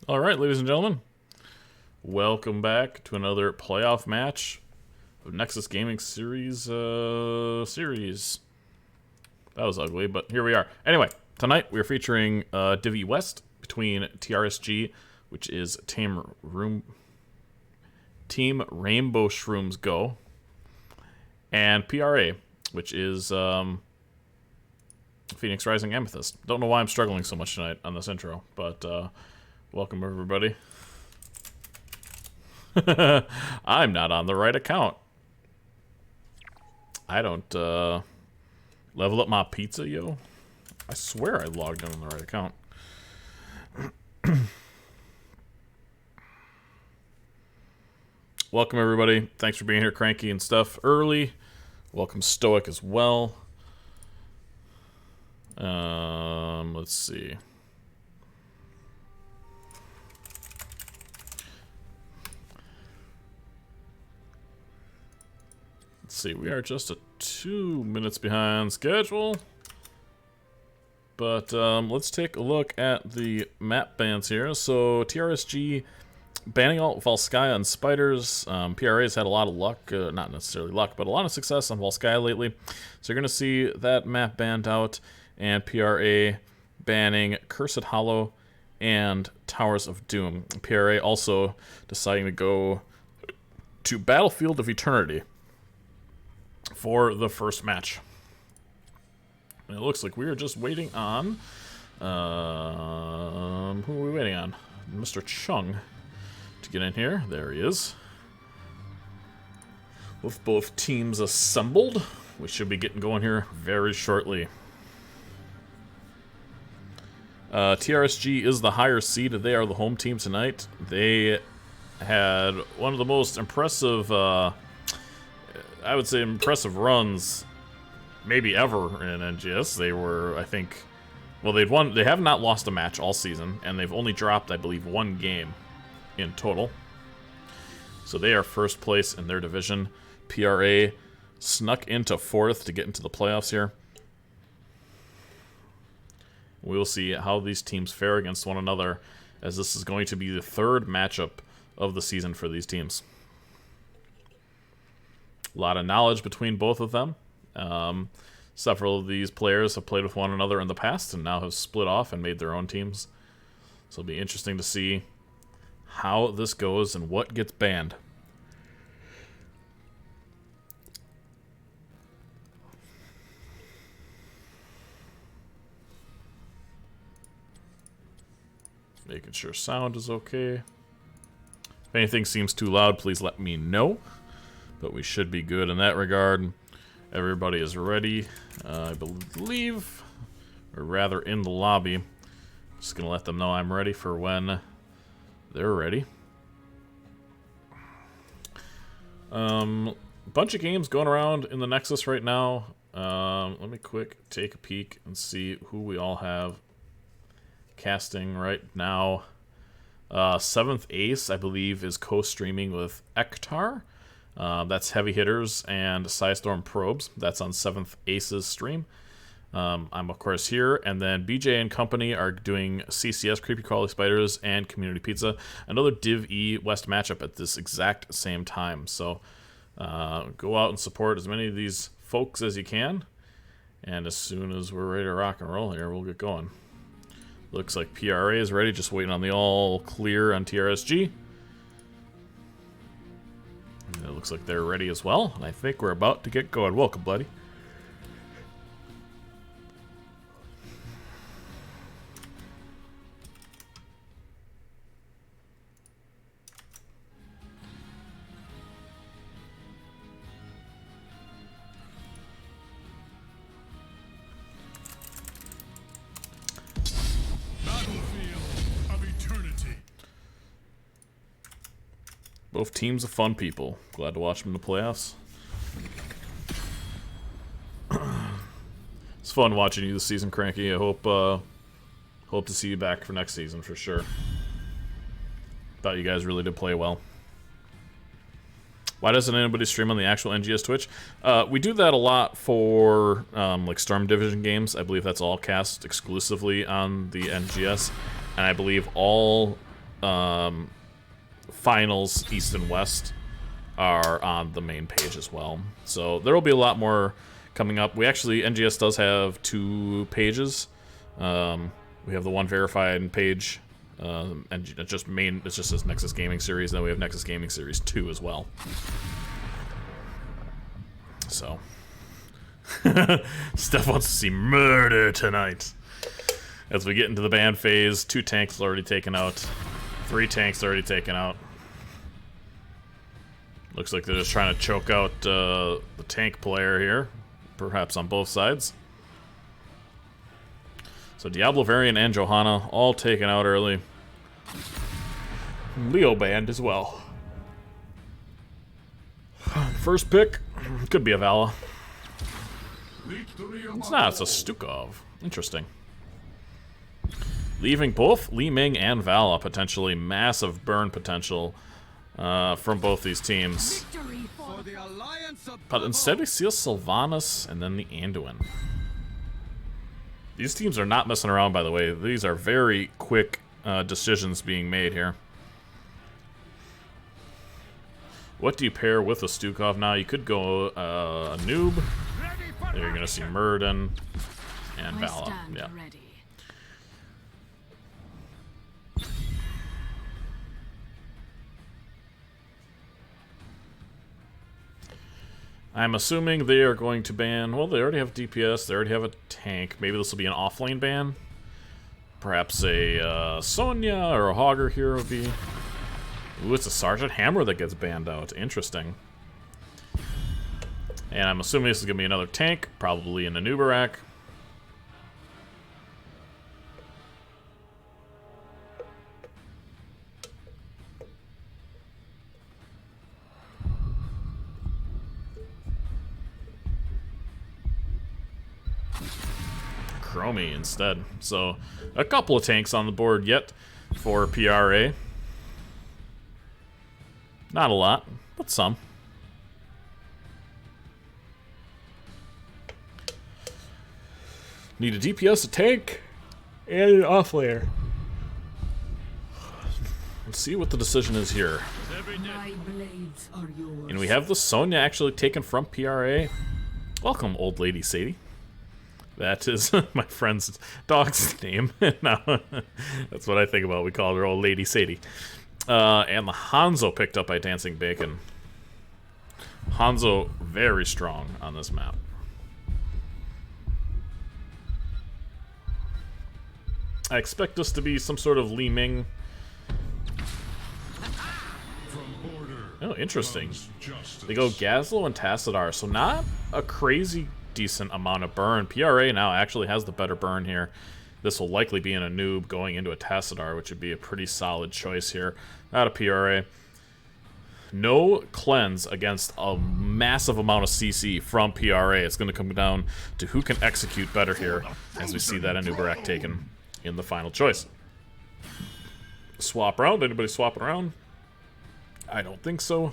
All right, ladies and gentlemen, welcome back to another playoff match of Nexus Gaming Series. That was ugly, but here we are. Anyway, tonight we're featuring Div E West between TRSG, which is Team Rainbow Shrooms Go, and PRA, which is Phoenix Rising Amethyst. Don't know why I'm struggling so much tonight on this intro, but welcome everybody. I'm not on the right account. I don't level up my pizza, yo. I swear I logged in on the right account. Welcome everybody. Thanks for being here, Cranky and stuff early. Welcome Stoic as well. Let's see. Let's see, we are just 2 minutes behind schedule. But let's take a look at the map bans here. So TRSG banning all Volskaya and Spiders. PRA's had a lot of luck, not necessarily luck, but a lot of success on Volskaya lately. So you're going to see that map banned out, and PRA banning Cursed Hollow and Towers of Doom. PRA also deciding to go to Battlefield of Eternity for the first match. And it looks like we are just waiting on... who are we waiting on? Mr. Chung to get in here. There he is. With both teams assembled, we should be getting going here very shortly. TRSG is the higher seed. They are the home team tonight. They had one of the most impressive, I would say impressive runs maybe ever in NGS. They were, I think, well, they have not lost a match all season, and they've only dropped, I believe, one game in total. So they are first place in their division. PRA snuck into fourth to get into the playoffs here. We'll see how these teams fare against one another, as this is going to be the third matchup of the season for these teams. A lot of knowledge between both of them. Several of these players have played with one another in the past and now have split off and made their own teams. So it'll be interesting to see how this goes and what gets banned. Making sure sound is okay. If anything seems too loud, please let me know. But we should be good in that regard. Everybody is ready, I believe, or rather in the lobby. Just gonna let them know I'm ready for when they're ready. Bunch of games going around in the Nexus right now. Let me quick take a peek and see who we all have casting right now. 7th Ace, I believe, is co-streaming with Ektar. That's Heavy Hitters and Psystorm Probes. That's on 7th Ace's stream. I'm, of course, here. And then BJ and company are doing CCS, Creepy Crawly Spiders, and Community Pizza. Another Div E West matchup at this exact same time. So go out and support as many of these folks as you can. And as soon as we're ready to rock and roll here, we'll get going. Looks like PRA is ready, just waiting on the all clear on TRSG. And it looks like they're ready as well, and I think we're about to get going. Welcome, buddy. Both teams of fun people. Glad to watch them in the playoffs. It's fun watching you this season, Cranky. I hope to see you back for next season for sure. Thought you guys really did play well. Why doesn't anybody stream on the actual NGS Twitch? We do that a lot for like Storm Division games. I believe that's all cast exclusively on the NGS, and I believe all finals East and West are on the main page as well. So there will be a lot more coming up. We actually, NGS does have 2 pages. We have the one verified page, and it's just this Nexus Gaming Series, and then we have Nexus Gaming Series 2 as well. So, Steph wants to see murder tonight. As we get into the ban phase, 2 tanks already taken out, 3 tanks already taken out. Looks like they're just trying to choke out the tank player here, perhaps on both sides. So Diablo Variant and Johanna all taken out early. Leo banned as well. First pick could be a Vala. It's not, it's a Stukov. Interesting. Leaving both Li Ming and Vala, potentially massive burn potential from both these teams. But instead we see a Sylvanas and then the Anduin. These teams are not messing around, by the way. These are very quick decisions being made here. What do you pair with a Stukov now? You could go a noob. There you're going to see Murden and Vala. Yeah. I'm assuming they are going to ban... Well, they already have DPS. They already have a tank. Maybe this will be an offlane ban. Perhaps a Sonya or a Hogger here would be... Ooh, it's a Sergeant Hammer that gets banned out. Interesting. And I'm assuming this is going to be another tank. Probably an Anubarak. Chromie instead. So, a couple of tanks on the board yet for PRA. Not a lot, but some. Need a DPS, a tank, and an offlaner. Let's see what the decision is here. And we have the Sonya actually taken from PRA. Welcome, old lady Sadie. That is my friend's dog's name. Now, that's what I think about. We call her old lady Sadie. And the Hanzo picked up by Dancing Bacon. Hanzo very strong on this map. I expect this to be some sort of Li Ming. Oh, interesting. They go Gazlo and Tassadar, so not a crazy decent amount of burn. PRA now actually has the better burn here. This will likely be in a noob going into a Tassadar, which would be a pretty solid choice here out of PRA. No cleanse against a massive amount of CC from PRA. It's going to come down to who can execute better here, as we see that Anubarak taken in the final choice. Swap around? Anybody swapping around? I don't think so.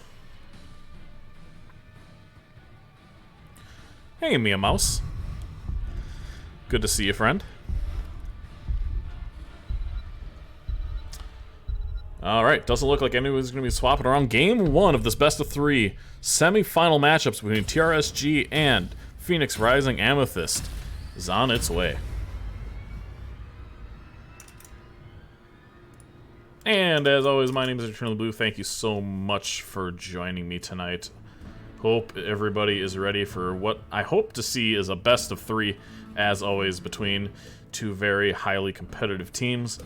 Hey, Mia Mouse. Good to see you, friend. Alright, doesn't look like anyone's going to be swapping around. Game 1 of this best-of-3 semi-final matchups between TRSG and Phoenix Rising Amethyst is on its way. And as always, my name is Eternal Blue. Thank you so much for joining me tonight. Hope everybody is ready for what I hope to see is a best-of-3, as always, between two very highly competitive teams.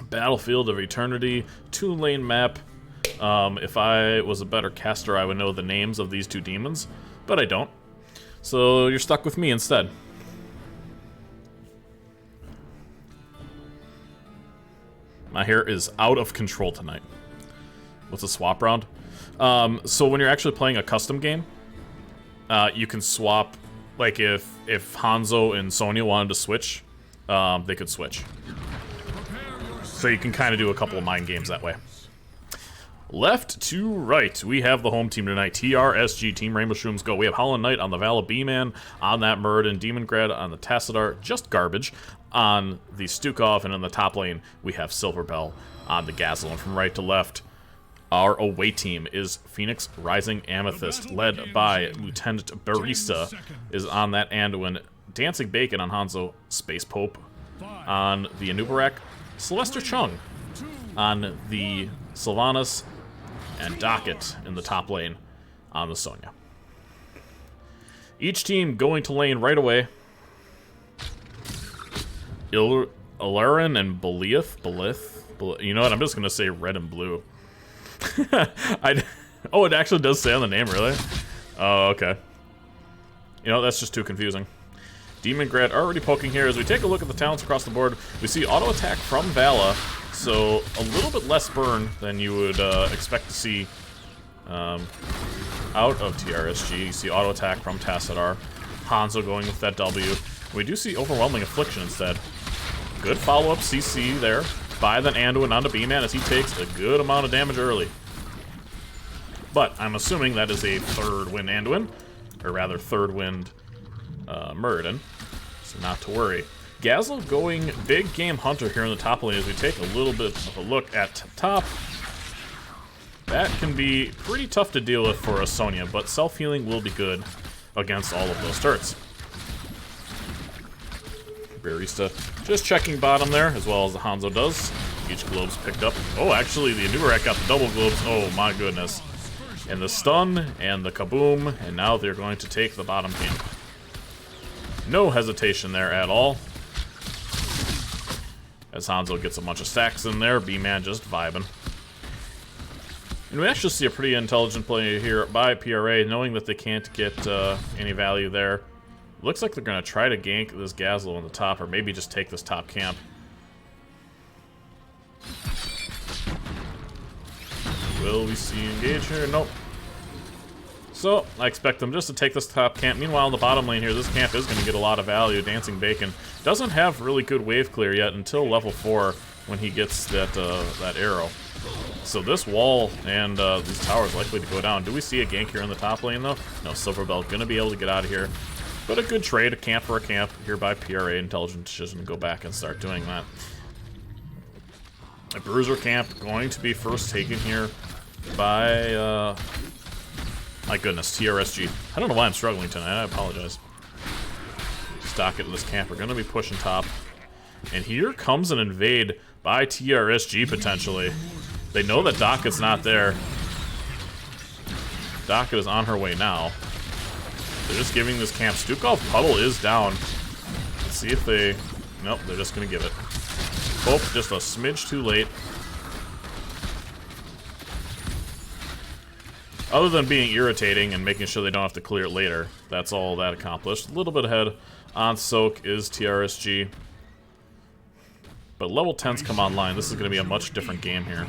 Battlefield of Eternity, 2-lane map. If I was a better caster, I would know the names of these two demons, but I don't. So you're stuck with me instead. My hair is out of control tonight. What's a swap round? So when you're actually playing a custom game, you can swap, like if Hanzo and Sonya wanted to switch, they could switch. So you can kind of do a couple of mind games that way. Left to right, we have the home team tonight. TRSG, Team Rainbow Shrooms, go. We have Holland Knight on the Vala B-Man, on that Muradin, Demon Grad on the Tassadar, just garbage, on the Stukov, and in the top lane, we have Silverbell on the Gazelle. And from right to left, our away team is Phoenix Rising Amethyst, led by Lieutenant Barista, is on that Anduin, Dancing Bacon on Hanzo, Space Pope on the Anubarak, Celester Chung on the Sylvanas, and Docket in the top lane on the Sonya. Each team going to lane right away. Ilarin and Belith. You know what? I'm just going to say red and blue. Oh, it actually does say on the name, really? Oh, okay. You know, that's just too confusing. Demon Grad already poking here. As we take a look at the talents across the board, we see auto attack from Vala, so a little bit less burn than you would expect to see out of TRSG. You see auto attack from Tassadar. Hanzo going with that W. We do see overwhelming affliction instead. Good follow-up CC there by the Anduin onto B-Man as he takes a good amount of damage early. But I'm assuming that is a third wind Anduin, or rather third wind Muradin, so not to worry. Gazelle going big game hunter here in the top lane as we take a little bit of a look at top. That can be pretty tough to deal with for a Sonya, but self-healing will be good against all of those turrets. Barista just checking bottom there, as well as the Hanzo does. Each globe's picked up. Oh, actually, the Anubarak got the double globes. Oh, my goodness. And the stun, and the kaboom, and now they're going to take the bottom team. No hesitation there at all. As Hanzo gets a bunch of stacks in there, B-Man just vibing. And we actually see a pretty intelligent play here by PRA, knowing that they can't get any value there. Looks like they're going to try to gank this Gazelle on the top, or maybe just take this top camp. Will we see engage here? Nope. So, I expect them just to take this top camp. Meanwhile, in the bottom lane here, this camp is going to get a lot of value. Dancing Bacon doesn't have really good wave clear yet until level 4 when he gets that that arrow. So this wall and these towers likely to go down. Do we see a gank here in the top lane, though? No, Silverbell going to be able to get out of here. But a good trade, a camp for a camp here by PRA. Intelligent decision to go back and start doing that. A Bruiser camp going to be first taken here by... my goodness, TRSG. I don't know why I'm struggling tonight. I apologize. Docket and this camp are going to be pushing top. And here comes an invade by TRSG, potentially. They know that Docket's not there. Docket is on her way now. They're just giving this camp. Stukov Puddle is down. Let's see if they... Nope, they're just going to give it. Pope just a smidge too late. Other than being irritating and making sure they don't have to clear it later, that's all that accomplished. A little bit ahead on Soak is TRSG. But level 10s come online. This is going to be a much different game here.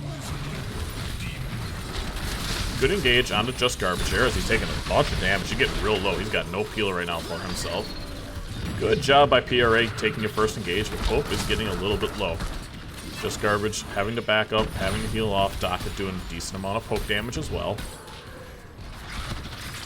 Good engage onto Just Garbage here as he's taking a bunch of damage. He's getting real low. He's got no peel right now for himself. Good job by PRA taking your first engage, but Pope is getting a little bit low. Just Garbage having to back up, having to heal off. Docket doing a decent amount of poke damage as well.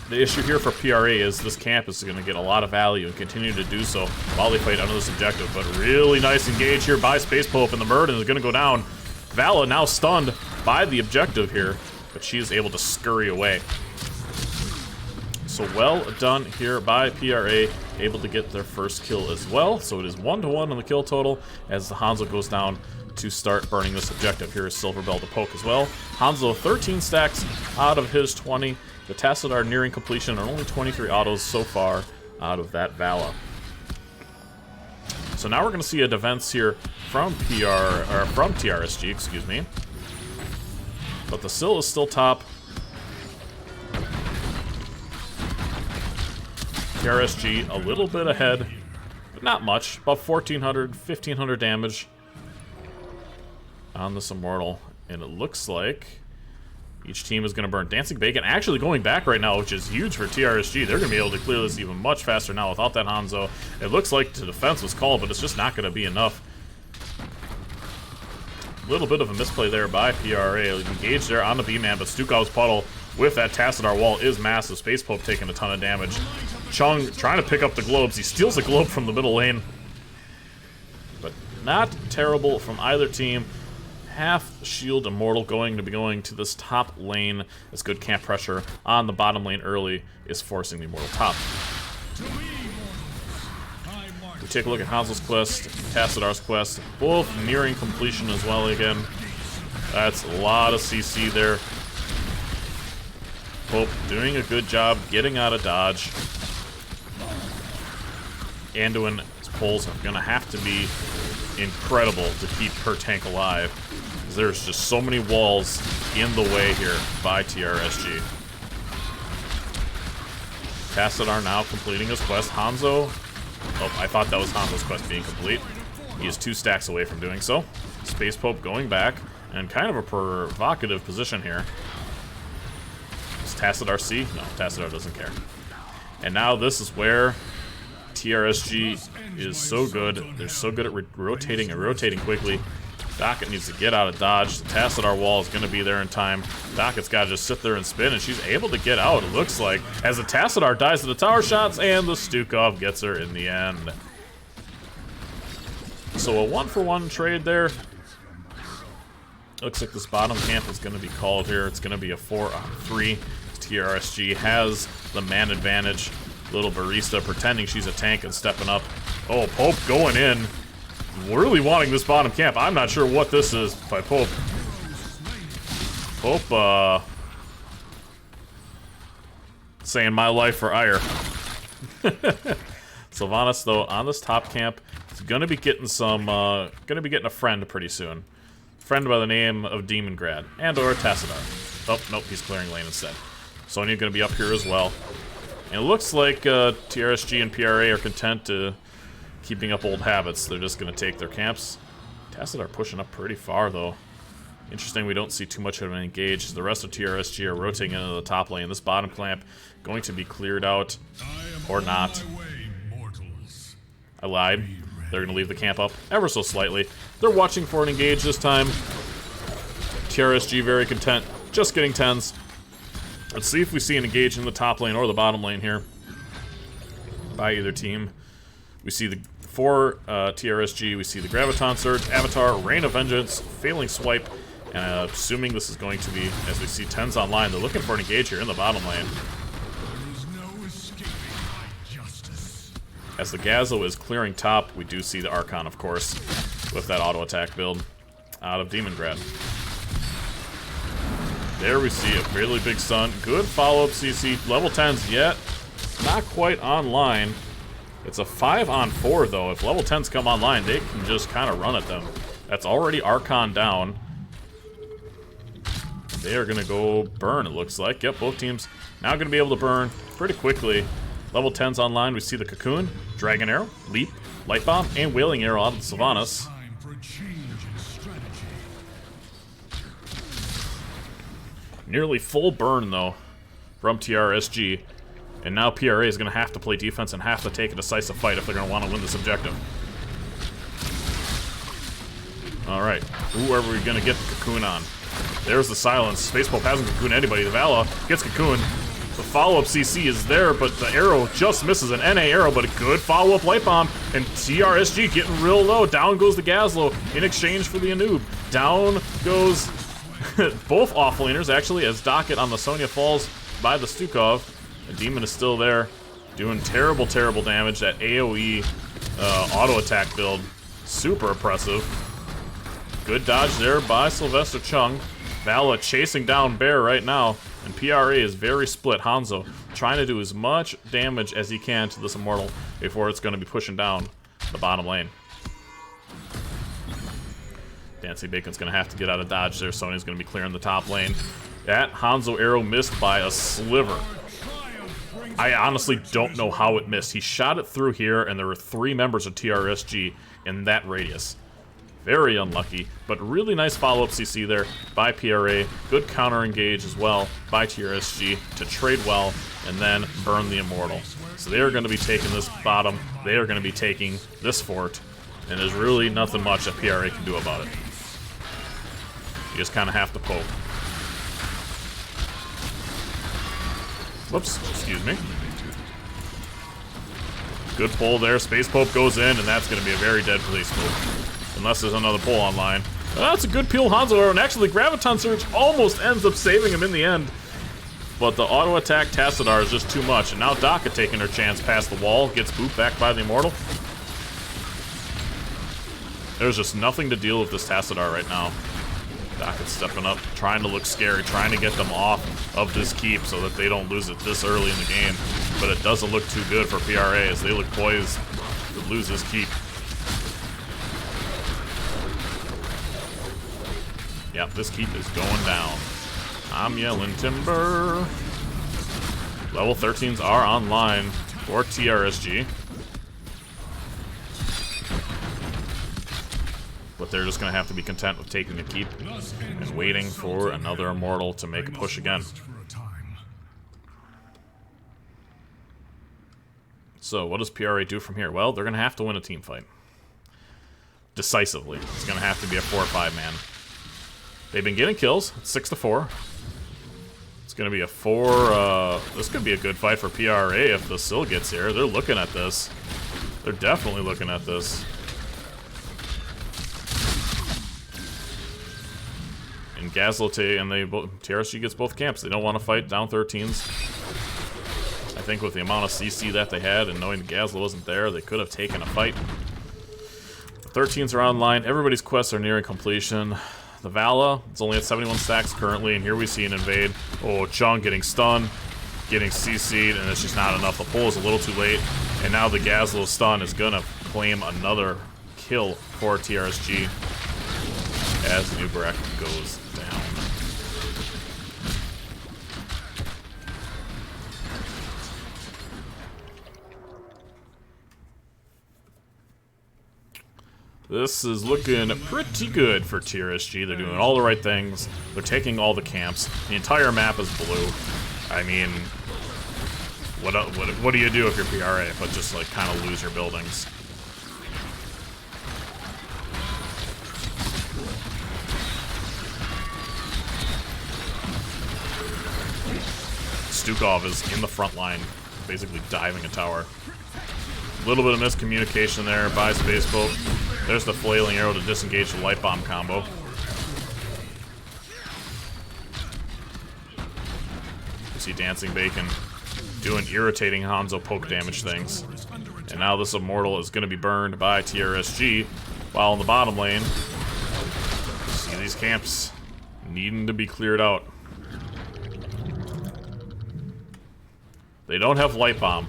The issue here for PRA is this camp is going to get a lot of value and continue to do so while they fight under this objective. But really nice engage here by Space Pope, and the Muradin is going to go down. Vala now stunned by the objective here, but she is able to scurry away. So well done here by PRA, able to get their first kill as well. So it is 1-1 on the kill total as the Hanzo goes down to start burning this objective. Here is Silverbell to poke as well. Hanzo 13 stacks out of his 20. The Tassadar nearing completion and only 23 autos so far out of that Vala. So now we're going to see a defense here from TRSG, excuse me. But the Syl is still top. TRSG a little bit ahead, but not much. About 1,400, 1,500 damage on this Immortal. And it looks like each team is going to burn. Dancing Bacon actually going back right now, which is huge for TRSG. They're going to be able to clear this even much faster now without that Hanzo. It looks like the defense was called, but it's just not going to be enough. Little bit of a misplay there by PRA. Engaged there on the B-Man, but Stukov's puddle with that Tassadar wall is massive. Space Pope taking a ton of damage. Chung trying to pick up the globes. He steals the globe from the middle lane. But not terrible from either team. Half Shield Immortal going to be going to this top lane as good camp pressure on the bottom lane early is forcing the Immortal top. We take a look at Hanzo's quest, Tassadar's quest, both nearing completion as well again. That's a lot of CC there. Pope doing a good job getting out of dodge. Anduin's pulls are going to have to be incredible to keep her tank alive. There's just so many walls in the way here by TRSG. Tassadar now completing his quest. Hanzo... Oh, I thought that was Hanzo's quest being complete. He is 2 stacks away from doing so. Space Pope going back, and kind of a provocative position here. Does Tassadar see? No, Tassadar doesn't care. And now this is where TRSG is so good. They're so good at rotating and rotating quickly. Docket needs to get out of dodge. The Tassadar wall is going to be there in time. Docket's got to just sit there and spin, and she's able to get out, it looks like, as the Tassadar dies to the tower shots, and the Stukov gets her in the end. So a 1-for-1 trade there. Looks like this bottom camp is going to be called here. It's going to be a 4-on-3. TRSG has the man advantage. Little Barista pretending she's a tank and stepping up. Oh, Pope going in. Really wanting this bottom camp. I'm not sure what this is by Pope. Pope, saying my life for ire. Sylvanas, though, on this top camp, is gonna be getting some, gonna be getting a friend pretty soon. Friend by the name of Demongrad, and/or Tassadar. Oh, nope, he's clearing lane instead. Sonya gonna be up here as well. And it looks like TRSG and PRA are content to keeping up old habits. They're just going to take their camps. Tassadar pushing up pretty far, though. Interesting, we don't see too much of an engage. The rest of TRSG are rotating into the top lane. This bottom clamp going to be cleared out, or not. I lied. They're going to leave the camp up ever so slightly. They're watching for an engage this time. TRSG very content, just getting 10s. Let's see if we see an engage in the top lane or the bottom lane here by either team. We see the for TRSG, we see the Graviton Surge, Avatar, Rain of Vengeance, Failing Swipe, and assuming this is going to be, as we see 10s online, they're looking for an engage here in the bottom lane. As the Gazzo is clearing top, we do see the Archon, of course, with that auto attack build out of Demongrad. There we see a really big stun. Good follow-up CC. Level 10s yet. Not quite online. It's a 5-on-4, though. If level 10s come online, they can just kind of run at them. That's already Archon down. They are going to go burn, it looks like. Yep, both teams now going to be able to burn pretty quickly. Level 10s online, we see the Cocoon, Dragon Arrow, Leap, Light Bomb, and Wailing Arrow out of the Sylvanas. Nearly full burn, though, from TRSG. And now PRA is going to have to play defense and have to take a decisive fight if they're going to want to win this objective. Alright, who are we going to get the Cocoon on? There's the silence. Space Pope hasn't Cocooned anybody. The Vala gets Cocoon. The follow-up CC is there, but the arrow just misses. An NA arrow, but a good follow-up Light Bomb. And TRSG getting real low. Down goes the Gazlo in exchange for the Anub. Down goes both offlaners, actually, as Docket on the Sonya falls by the Stukov. The Demon is still there, doing terrible, terrible damage. That AoE auto attack build, super impressive. Good dodge there by Sylvester Chung. Vala chasing down Bear right now, and PRA is very split. Hanzo trying to do as much damage as he can to this Immortal before it's going to be pushing down the bottom lane. Dancy Bacon's going to have to get out of dodge there. Sonya's going to be clearing the top lane. That Hanzo arrow missed by a sliver. I honestly don't know how it missed. He shot it through here, and there were 3 members of TRSG in that radius. Very unlucky, but really nice follow-up CC there by PRA. Good counter-engage as well by TRSG to trade well and then burn the Immortal. So they are going to be taking this bottom. They are going to be taking this fort, and there's really nothing much that PRA can do about it. You just kind of have to poke. Whoops, excuse me. Good pull there. Space Pope goes in, and that's going to be a very dead Space Pope. Unless there's another pull online. That's a good peel Hanzo arrow, and actually Graviton Surge almost ends up saving him in the end. But the auto attack Tassadar is just too much, and now Daka taking her chance past the wall, gets booped back by the Immortal. There's just nothing to deal with this Tassadar right now. Daka's stepping up, trying to look scary, trying to get them off of this keep so that they don't lose it this early in the game. But it doesn't look too good for PRA as they look poised to lose this keep. Yep, this keep is going down. I'm yelling timber. Level 13s are online for TRSG. But they're just going to have to be content with taking a keep and waiting for another Immortal to make a push again. So what does PRA do from here? Well, they're going to have to win a team fight. Decisively. It's going to have to be a 4 or 5 man. They've been getting kills. It's 6-4. It's going to be a 4... this could be a good fight for PRA if the Syl gets here. They're looking at this. They're definitely looking at this. And Gazlote and TRSG gets both camps. They don't want to fight down 13s. I think with the amount of CC that they had and knowing Gazlo wasn't there, they could have taken a fight. The 13s are online. Everybody's quests are nearing completion. The Vala, it's only at 71 stacks currently, and here we see an invade. Oh, Chung getting stunned, getting CC'd, and it's just not enough. The pull is a little too late, and now the Gazlo stun is gonna claim another kill for TRSG as Nubarek goes down. This is looking pretty good for TRSG. They're doing all the right things. They're taking all the camps. The entire map is blue. I mean, what do you do if you're PRA but just like kind of lose your buildings? Stukov is in the front line, basically diving a tower. A little bit of miscommunication there by Space Pope. There's the flailing arrow to disengage the light bomb combo. You see Dancing Bacon doing irritating Hanzo poke damage things. And now this Immortal is going to be burned by TRSG, while in the bottom lane, you see these camps needing to be cleared out. They don't have light bomb,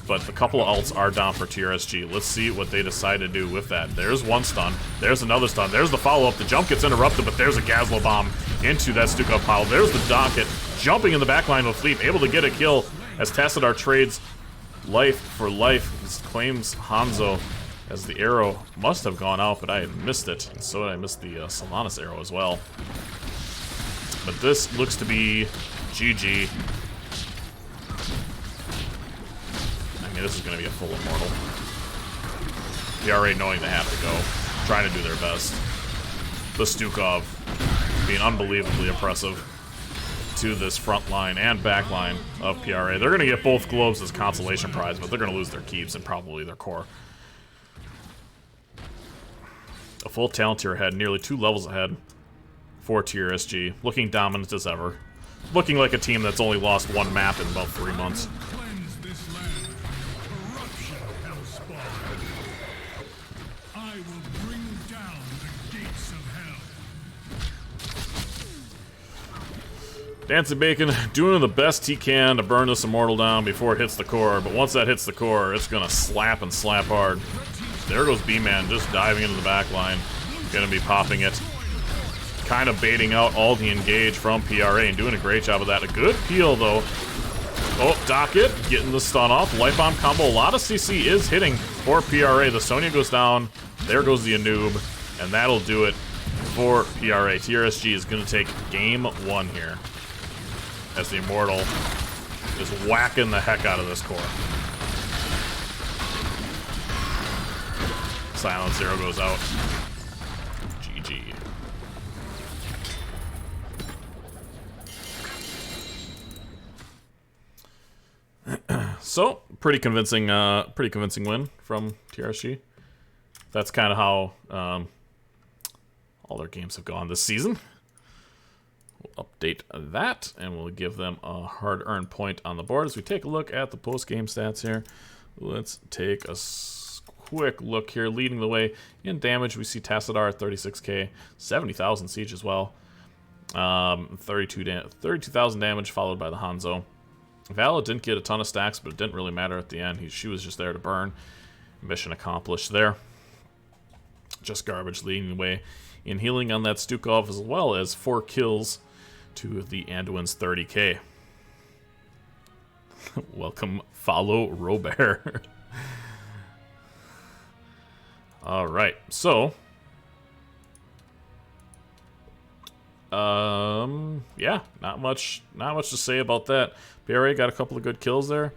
but a couple of ults are down for TRSG. Let's see what they decide to do with that. There's one stun. There's another stun. There's the follow-up. The jump gets interrupted, but there's a Gazlo bomb into that Stukov pile. There's the Docket jumping in the backline with Fleep, able to get a kill as Tassadar trades life for life. He claims Hanzo as the arrow must have gone out, but I had missed it. And so I missed the Solanas arrow as well. But this looks to be GG. This is going to be a full Immortal. PRA knowing they have to go, trying to do their best. The Stukov being unbelievably oppressive to this front line and back line of PRA. They're going to get both globes as consolation prize, but they're going to lose their keeps and probably their core. A full talent tier ahead, nearly 2 levels ahead for TRSG. Looking dominant as ever. Looking like a team that's only lost 1 map in about 3 months. Dancing Bacon doing the best he can to burn this Immortal down before it hits the core, but once that hits the core, it's gonna slap and slap hard. There goes B-Man just diving into the back line. Gonna be popping it. Kind of baiting out all the engage from PRA and doing a great job of that. A good peel though. Oh, Docket getting the stun off. Light Bomb combo. A lot of CC is hitting for PRA. The Sonya goes down. There goes the Anub. And that'll do it for PRA. TRSG is going to take game 1 here, as the Immortal is whacking the heck out of this core. Silent Zero goes out. GG. So pretty convincing win from TRSG. That's kind of how all their games have gone this season. We'll update that, and we'll give them a hard-earned point on the board. As we take a look at the post-game stats here, let's take a quick look here. Leading the way in damage, we see Tassadar at 36k, 70,000 siege as well. 32,000 damage, followed by the Hanzo. Vala didn't get a ton of stacks, but it didn't really matter at the end. She was just there to burn. Mission accomplished there. Just garbage leading the way in healing on that Stukov, as well as 4 kills to the Anduin's 30k. Welcome, follow Robert. All right, so yeah, not much to say about that. PRA got a couple of good kills there.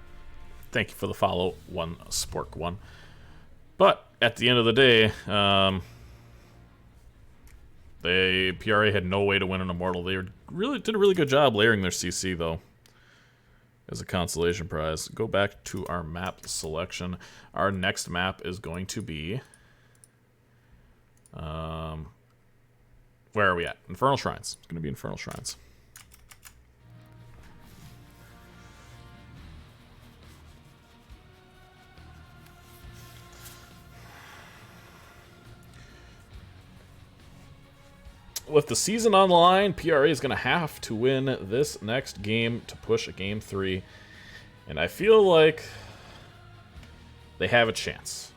Thank you for the follow, Spork1. But at the end of the day, PRA had no way to win an Immortal. They did a really good job layering their CC though, as a consolation prize. Go back to our map selection. Our next map is going to be, where are we at? Infernal Shrines. It's going to be Infernal Shrines. With the season on the line, PRA is going to have to win this next game to push a Game 3. And I feel like they have a chance.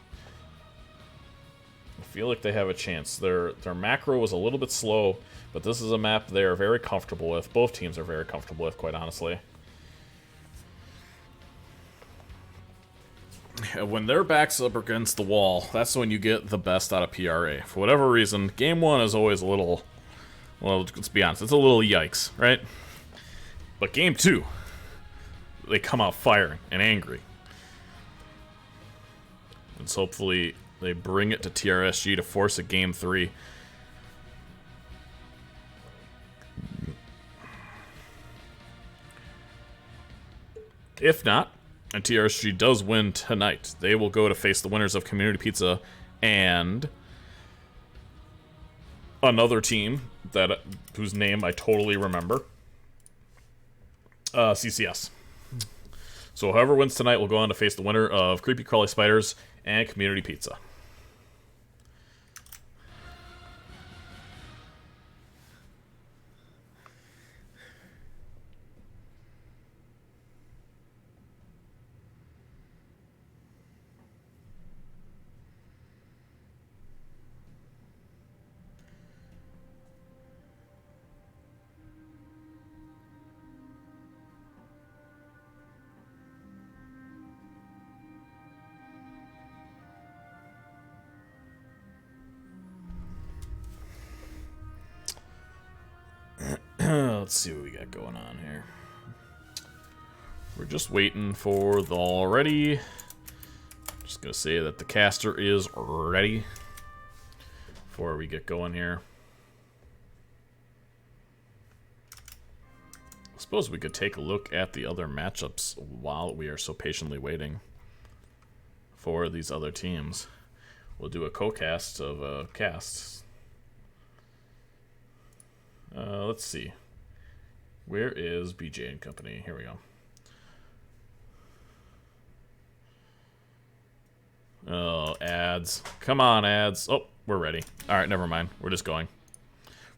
Their macro was a little bit slow, but this is a map they're very comfortable with. Both teams are very comfortable with, quite honestly. When their back's up against the wall, that's when you get the best out of PRA. For whatever reason, Game 1 is always a little... Well, let's be honest, it's a little yikes, right? But Game 2, they come out firing and angry. And so hopefully they bring it to TRSG to force a Game 3. If not, and TRSG does win tonight, they will go to face the winners of Community Pizza and another team whose name I totally remember. CCS. So whoever wins tonight will go on to face the winner of Creepy Crawly Spiders and Community Pizza. Let's see what we got going on here. We're just waiting for the already. Just gonna say that the caster is ready before we get going here. I suppose we could take a look at the other matchups while we are so patiently waiting for these other teams. We'll do a co-cast of casts. Let's see. Where is BJ and Company? Here we go. Oh, ads. Come on, ads. Oh, we're ready. Alright, never mind. We're just going.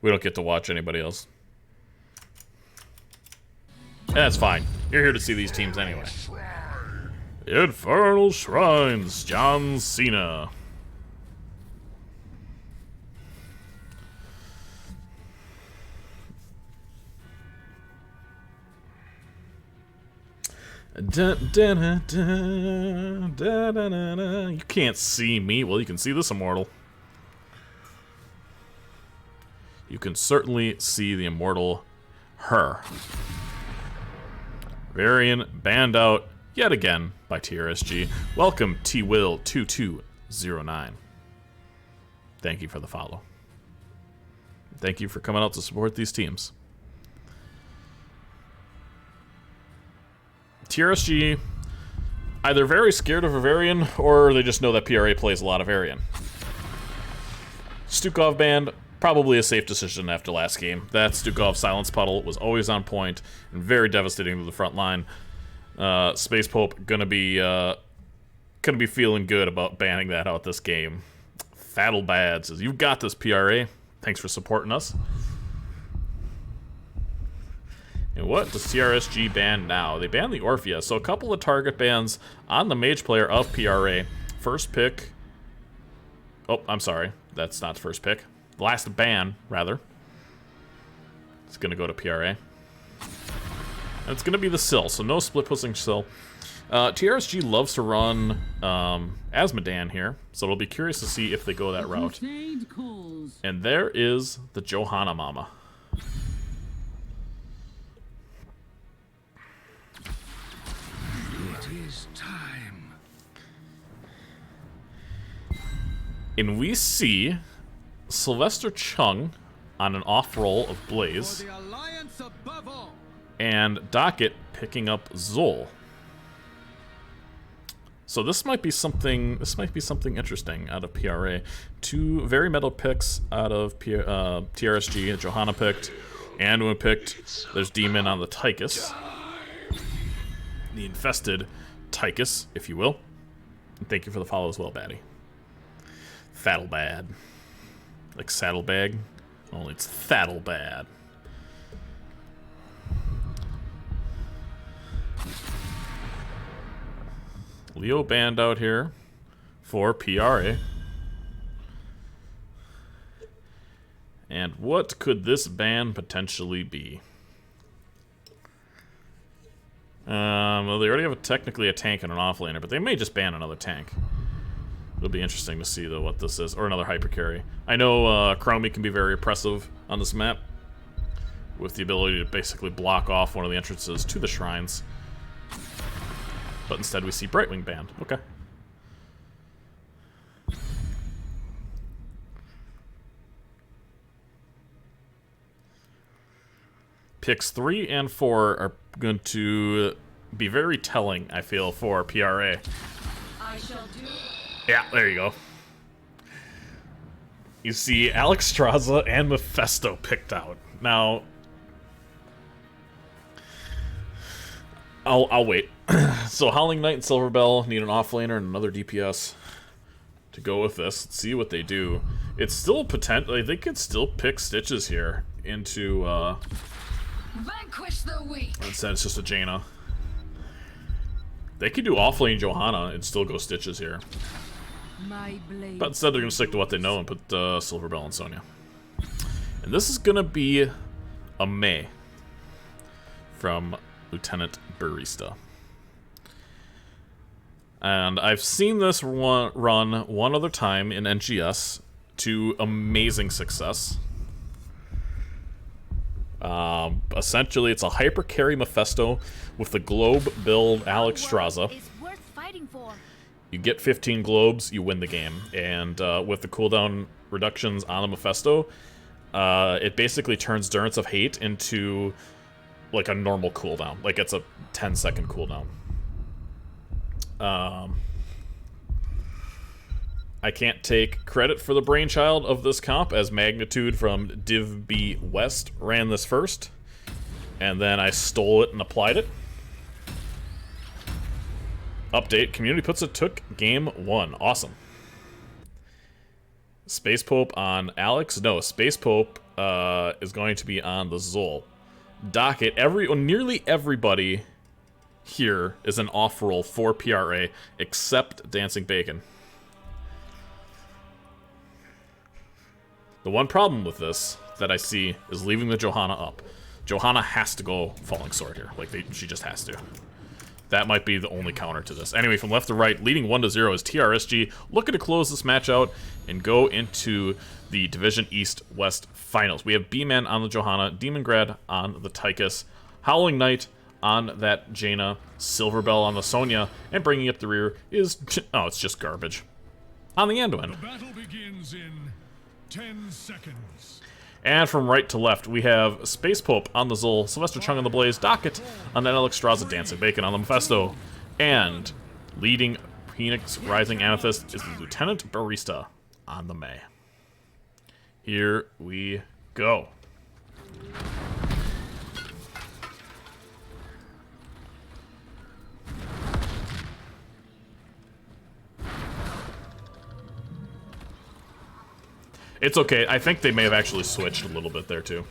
We don't get to watch anybody else. That's fine. You're here to see these teams anyway. Infernal Shrines, John Cena. Da, da, da, da, da, da, da. You can't see me. Well, you can see this immortal. You can certainly see the immortal her. Varian banned out yet again by TRSG. Welcome, T-Will2209. Thank you for the follow. Thank you for coming out to support these teams. TRSG either very scared of Avarian, or they just know that PRA plays a lot of Avarian. Stukov banned, probably a safe decision after last game. That Stukov Silence Puddle was always on point and very devastating to the front line. Space Pope gonna be feeling good about banning that out this game. Faddle Bad says, "You've got this, PRA. Thanks for supporting us." And what does TRSG ban now? They banned the Orphea, so a couple of target bans on the mage player of PRA. First pick. Oh, I'm sorry. That's not the first pick. Last ban, rather. It's going to go to PRA. And it's going to be the Sill, so no split-pushing Sill. TRSG loves to run Asmodan here, so it'll be curious to see if they go that route. And there is the Johanna Mama. It is time. And we see Sylvester Chung on an off-roll of Blaze, and Docket picking up Zol. So this might be something. This might be something interesting out of PRA. Two very metal picks out of TRSG. Johanna picked, Anduin picked. There's Demon on the Tychus, the infested Tychus, if you will. And thank you for the follow as well, Batty. Faddle Bad. Like Saddlebag, only it's Faddle Bad. Leo banned out here for PRA. And what could this ban potentially be? Well, they already have technically a tank and an offlaner, but they may just ban another tank. It'll be interesting to see, though, what this is. Or another hypercarry. I know Chromie can be very oppressive on this map, with the ability to basically block off one of the entrances to the shrines. But instead we see Brightwing banned. Okay. Picks 3 and 4 are going to be very telling, I feel, for PRA. I shall do. Yeah, there you go. You see Alexstrasza and Mephisto picked out. Now, I'll wait. So Howling Knight and Silverbell need an offlaner and another DPS to go with this. Let's see what they do. It's still potential. They could still pick Stitches here into. Vanquish the weak. Instead, it's just a Jaina. They could do offlane Johanna and still go Stitches here. My blade. But instead, they're going to stick to what they know and put Silverbell and Sonya. And this is going to be a May from Lieutenant Barista. And I've seen this run one other time in NGS to amazing success. Essentially, it's a hyper carry Mephisto with the globe build Alexstrasza. You get 15 globes, you win the game. And with the cooldown reductions on the Mephisto, it basically turns Durance of Hate into like a normal cooldown. Like it's a 10-second cooldown. I can't take credit for the brainchild of this comp, as Magnitude from Div B West ran this first, and then I stole it and applied it. Update, community puts it took game 1. Awesome. Space Pope on Alex? No, Space Pope is going to be on the Zol. Docket, nearly everybody here is an off-roll for PRA, except Dancing Bacon. The one problem with this that I see is leaving the Johanna up. Johanna has to go Falling Sword here. Like, she just has to. That might be the only counter to this. Anyway, from left to right, leading 1-0 is TRSG, looking to close this match out and go into the Division East-West Finals. We have B-Man on the Johanna, Demongrad on the Tychus, Howling Knight on that Jaina, Silverbell on the Sonya, and bringing up the rear is... oh, it's just garbage. On the Anduin. The battle begins in 10 seconds. And from right to left, we have Space Pope on the Zol, Sylvester Chung on the Blaze, Docket on that Alexstrasza, Dancing Bacon on the Mephisto, and Leading Phoenix Rising Amethyst is the Lieutenant Barista on the May. Here we go. It's okay. I think they may have actually switched a little bit there, too.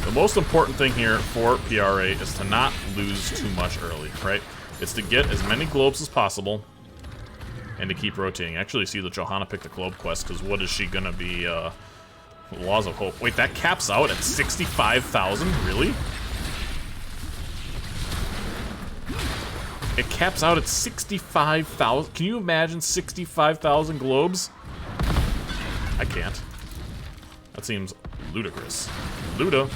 The most important thing here for PRA is to not lose too much early, right? It's to get as many globes as possible and to keep rotating. Actually, see that Johanna picked the globe quest, because what is she going to be... Laws of Hope. Wait, that caps out at 65,000? Really? It caps out at 65,000? Can you imagine 65,000 globes? I can't. That seems ludicrous. Luda.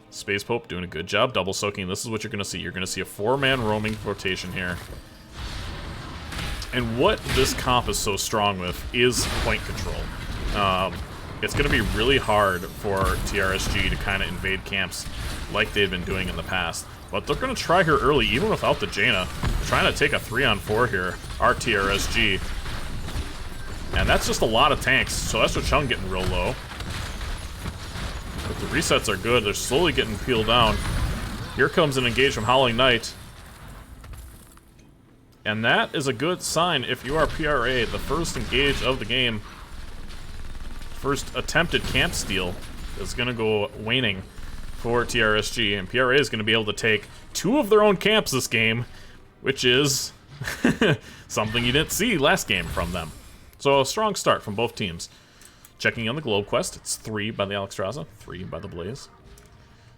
Space Pope doing a good job double soaking. This is what you're going to see. You're going to see a 4-man roaming rotation here. And what this comp is so strong with is point control. It's going to be really hard for TRSG to kind of invade camps like they've been doing in the past. But they're going to try here early, even without the Jaina. They're trying to take a 3-on-4 here, our TRSG. And that's just a lot of tanks, so that's what Chung getting real low. But the resets are good. They're slowly getting peeled down. Here comes an engage from Howling Knight. And that is a good sign if you are PRA. The first engage of the game, first attempted camp steal, is going to go waning for TRSG. And PRA is going to be able to take 2 of their own camps this game, which is something you didn't see last game from them. So a strong start from both teams. Checking on the Globe Quest, it's 3 by the Alexstrasza, 3 by the Blaze.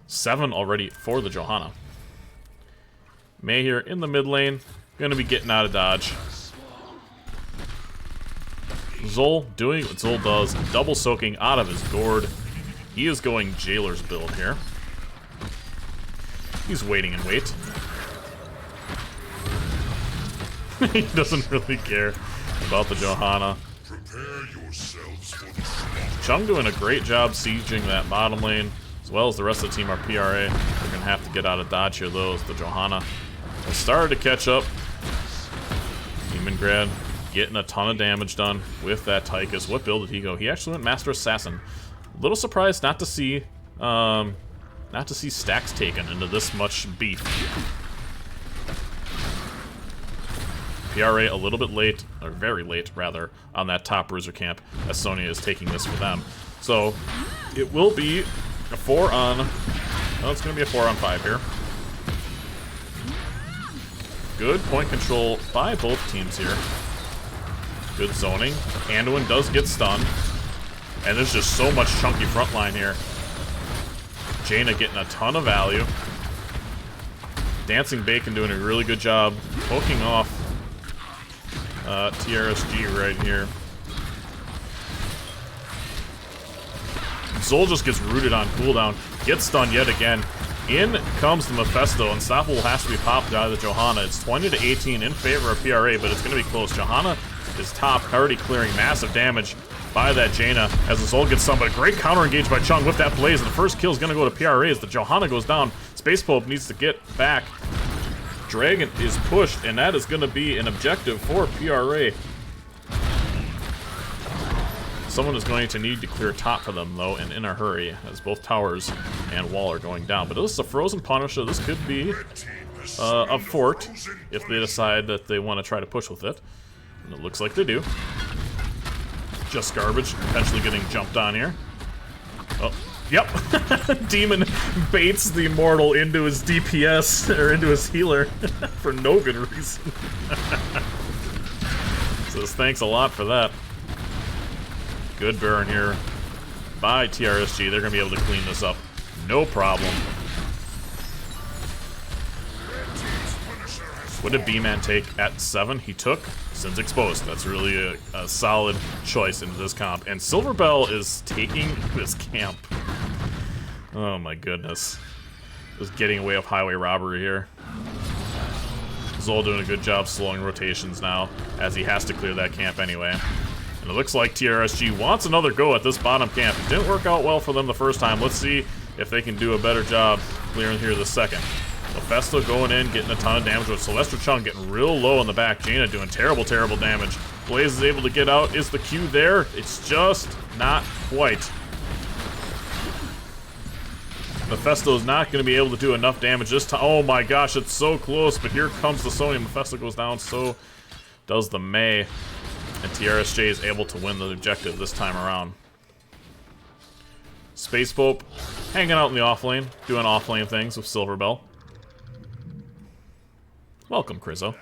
7 already for the Johanna. May here in the mid lane. Gonna be getting out of dodge. Zol doing what Zol does, double soaking out of his gourd. He is going Jailer's build here. He's waiting in wait. He doesn't really care about the Johanna. Chung doing a great job sieging that bottom lane, as well as the rest of the team are PRA. They're gonna have to get out of dodge here though, as the Johanna has started to catch up. Demon Grad getting a ton of damage done with that Tychus. What build did he go? He actually went Master Assassin. A little surprised not to see stacks taken into this much beef. PRA a little bit late, or very late rather, on that top bruiser camp, as Sonya is taking this for them. So it will be a 4-on. Well, it's going to be a 4-on-5 here. Good point control by both teams here. Good zoning. Anduin does get stunned. And there's just so much chunky front line here. Jaina getting a ton of value. Dancing Bacon doing a really good job poking off TRSG right here. Zol just gets rooted on cooldown. Gets stunned yet again. In comes the Mephisto. Unstoppable has to be popped out of the Johanna. It's 20-18 in favor of PRA, but it's going to be close. Johanna is top, already clearing massive damage by that Jaina as the Zol gets stunned. But a great counter engage by Chung with that Blaze. And the first kill is going to go to PRA as the Johanna goes down. Space Pope needs to get back. Dragon is pushed, and that is going to be an objective for PRA. Someone is going to need to clear top for them, though, and in a hurry, as both towers and wall are going down. But this is a Frozen Punisher. This could be a fort if they decide that they want to try to push with it. And it looks like they do. Just garbage, potentially getting jumped on here. Oh, yep. Demon baits the Immortal into his DPS, or into his healer, for no good reason. Says thanks a lot for that. Good burn here by TRSG. They're going to be able to clean this up. No problem. What did B-Man take at 7? He took Sin's Exposed. That's really a solid choice into this comp. And Silverbell is taking this camp. Oh my goodness. Just getting away with highway robbery here. Zol doing a good job slowing rotations now, as he has to clear that camp anyway. And it looks like TRSG wants another go at this bottom camp. It didn't work out well for them the first time. Let's see if they can do a better job clearing here the second. Mephisto going in, getting a ton of damage with Celestra Chung getting real low in the back. Jaina doing terrible, terrible damage. Blaze is able to get out. Is the Q there? It's just not quite. Mephisto's not going to be able to do enough damage this time. Oh my gosh, it's so close, but here comes the Sonya. Mephisto goes down, so does the Mei. And TRSJ is able to win the objective this time around. Space Pope hanging out in the off lane, doing off lane things with Silverbell. Welcome, Krizzo.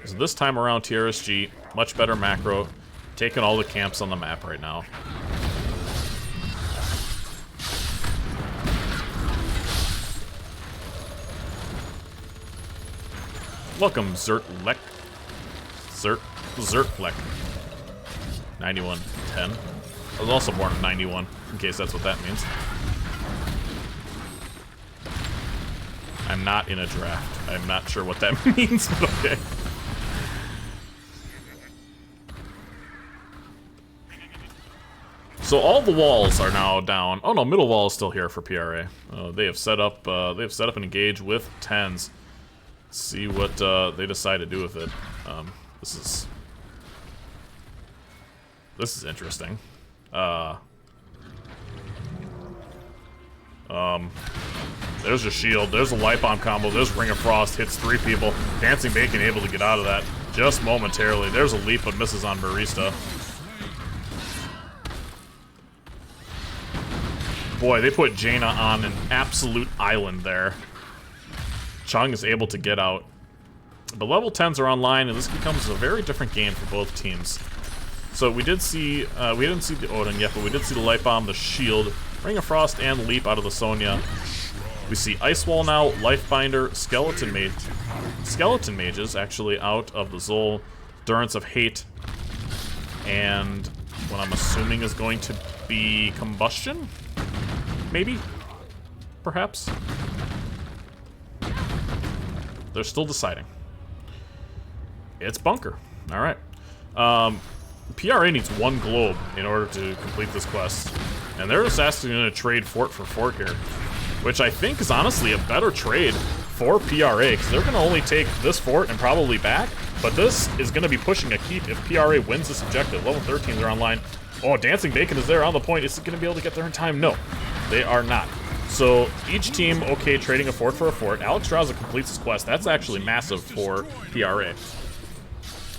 So this time around, TRSG, much better macro, taking all the camps on the map right now. Welcome, Zertlek. Zertlek. 9110. I was also born in 91, in case that's what that means. I'm not in a draft. I'm not sure what that means, but okay. So all the walls are now down. Oh no, middle wall is still here for PRA. They have set up and engaged with 10s. Let's see what they decide to do with it. This is interesting. There's a shield, there's a light bomb combo, there's Ring of Frost, hits 3 people. Dancing Bacon able to get out of that just momentarily. There's a leap but misses on Barista. Boy, they put Jaina on an absolute island there. Chung is able to get out. The level 10s are online, and this becomes a very different game for both teams. So we did see, we didn't see the Odin yet, but we did see the Light Bomb, the Shield, Ring of Frost, and Leap out of the Sonya. We see Ice Wall now, Lifebinder, Skeleton Mages actually out of the Zol, Endurance of Hate, and what I'm assuming is going to be Combustion? Maybe? Perhaps? They're still deciding. It's Bunker. Alright. PRA needs 1 globe in order to complete this quest. And they're just asking to trade Fort for Fort here. Which I think is honestly a better trade for PRA, because they're going to only take this fort and probably back. But this is going to be pushing a keep if PRA wins this objective. Level 13, they're online. Oh, Dancing Bacon is there on the point. Is it going to be able to get there in time? No, they are not. So each team, okay, trading a fort for a fort. Alex Straza completes his quest. That's actually massive for PRA.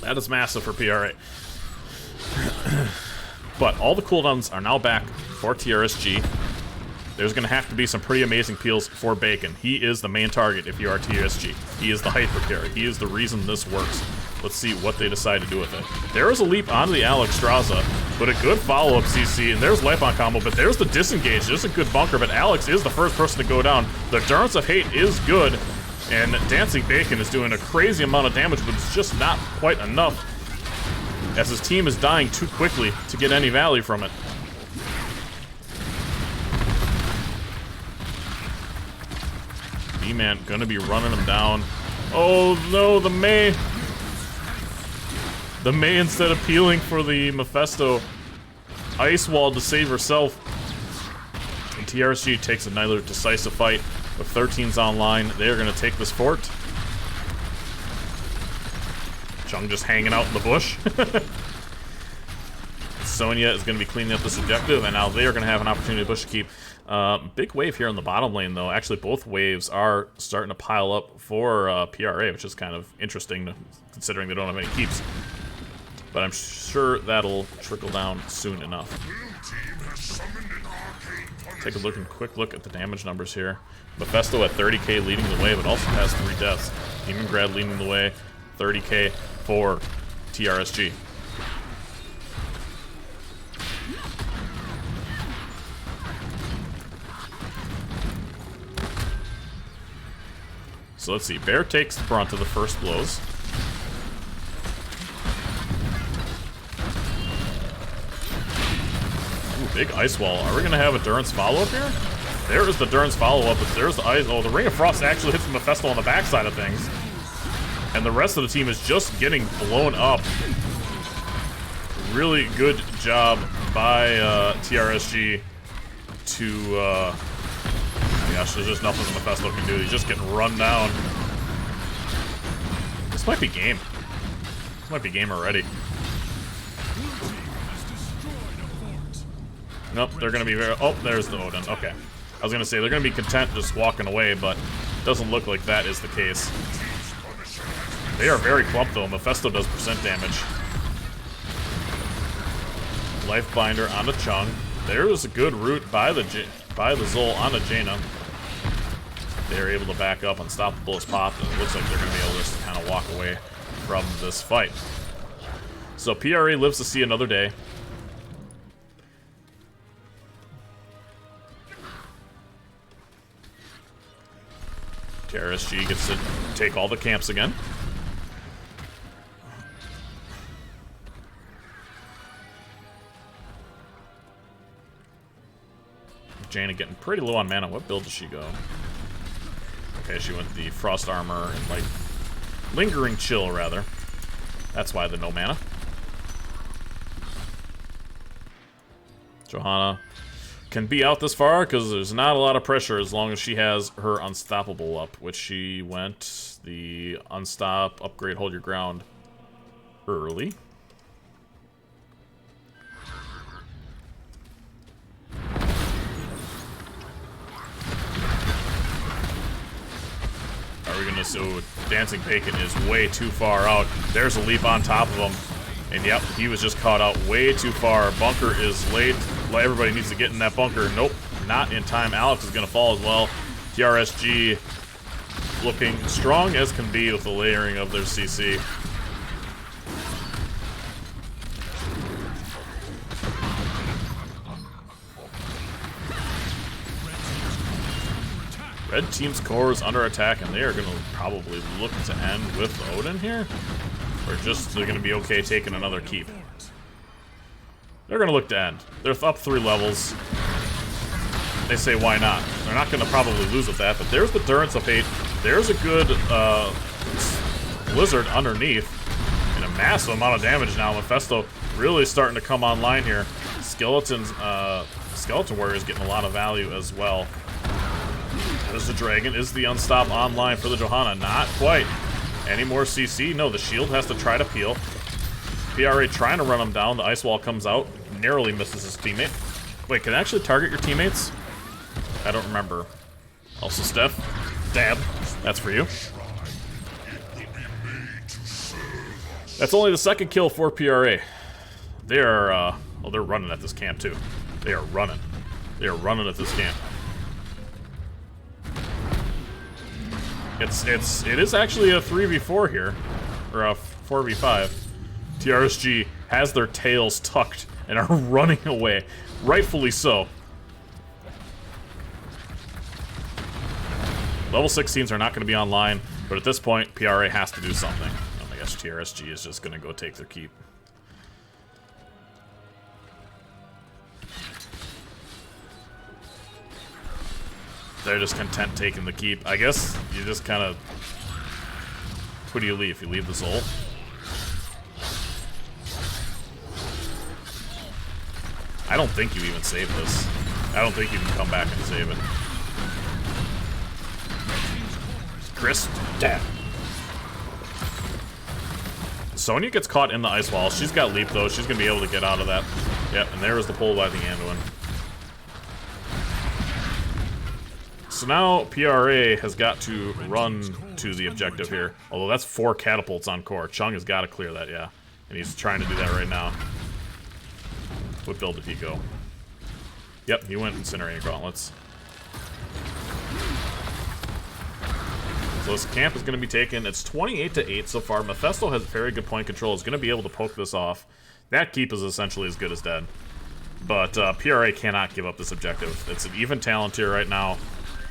That is massive for PRA. But all the cooldowns are now back for TRSG. There's going to have to be some pretty amazing peels for Bacon. He is the main target if you are TRSG. He is the hyper carry. He is the reason this works. Let's see what they decide to do with it. There is a leap onto the Alex Straza, but a good follow-up CC, and there's Life on combo, but there's the disengage. There's a good bunker, but Alex is the first person to go down. The Endurance of Hate is good, and Dancing Bacon is doing a crazy amount of damage, but it's just not quite enough, as his team is dying too quickly to get any value from it. B-Man gonna be running him down. Oh no, the Mei! The Mei, instead of peeling for the Mephisto, Ice Wall to save herself. And TRSG takes another decisive fight with 13s online. They are gonna take this fort. Chung just hanging out in the bush. Sonya is going to be cleaning up this objective, and now they are going to have an opportunity to push a keep. Big wave here in the bottom lane, though. Actually, both waves are starting to pile up for PRA, which is kind of interesting, considering they don't have any keeps. But I'm sure that'll trickle down soon enough. Take a quick look at the damage numbers here. Mephisto at 30k leading the way, but also has 3 deaths. Demongrad leading the way, 30k for TRSG. So let's see, Bear takes the brunt of the first blows. Ooh, big Ice Wall. Are we gonna have a Durance follow-up here? There is the Durance follow-up, but there's the Ice... Oh, the Ring of Frost actually hits the Mephisto on the backside of things. And the rest of the team is just getting blown up. Really good job by TRSG to... oh my gosh, there's just nothing Mephisto can do. He's just getting run down. This might be game. This might be game already. Nope, they're going to be very... Oh, there's the Odin. Okay. I was going to say, they're going to be content just walking away, but it doesn't look like that is the case. They are very clumped, though. Mephisto does percent damage. Lifebinder onto Chung. There was a good route by the Zol onto Jaina. They're able to back up, Unstoppable is popped, and it looks like they're going to be able to just kind of walk away from this fight. So PRA lives to see another day. TRSG gets to take all the camps again. Jaina getting pretty low on mana. What build does she go? Okay, she went the Frost Armor and, like, Lingering Chill, rather. That's why the no mana. Johanna can be out this far because there's not a lot of pressure as long as she has her Unstoppable up, which she went the Unstop, Upgrade, Hold Your Ground early. Are we gonna... So Dancing Bacon is way too far out. There's a leap on top of him. And yep, he was just caught out way too far. Bunker is late. Everybody needs to get in that bunker. Nope, not in time. Alex is gonna fall as well. TRSG looking strong as can be with the layering of their CC. Red team's core is under attack, and they are going to probably look to end with Odin here. Or just they're going to be okay taking another keep. They're going to look to end. They're up 3 levels. They say, why not? They're not going to probably lose with that, but there's the Durance of Hate. There's a good Blizzard underneath. And a massive amount of damage now. Mephisto really starting to come online here. Skeleton Warrior is getting a lot of value as well. There's the Dragon. Is the Unstop online for the Johanna? Not quite. Any more CC? No, the shield has to try to peel. PRA trying to run him down. The Ice Wall comes out. Narrowly misses his teammate. Wait, can it actually target your teammates? I don't remember. Also, Steph. Dab. That's for you. That's only the 2nd kill for PRA. They are, oh, they're running at this camp, too. They are running. They are running at this camp. It is actually a 3v4 here, or a 4v5. TRSG has their tails tucked and are running away, rightfully so. Level 16s are not going to be online, but at this point, PRA has to do something. Oh my gosh, TRSG is just going to go take their keep. They're just content taking the keep. I guess you just kind of... Who do you leave? You leave the Zol? I don't think you even save this. I don't think you can come back and save it. Chris, damn. Sonya gets caught in the Ice Wall. She's got leap, though. She's going to be able to get out of that. Yep, and there was the pull by the Anduin. So now PRA has got to run to the objective here. Although that's 4 catapults on core. Chung has got to clear that, yeah. And he's trying to do that right now. What build did he go? Yep, he went Incinerating Gauntlets. So this camp is going to be taken. It's 28-8 so far. Mephisto has very good point control. Is going to be able to poke this off. That keep is essentially as good as dead. But PRA cannot give up this objective. It's an even talent here right now.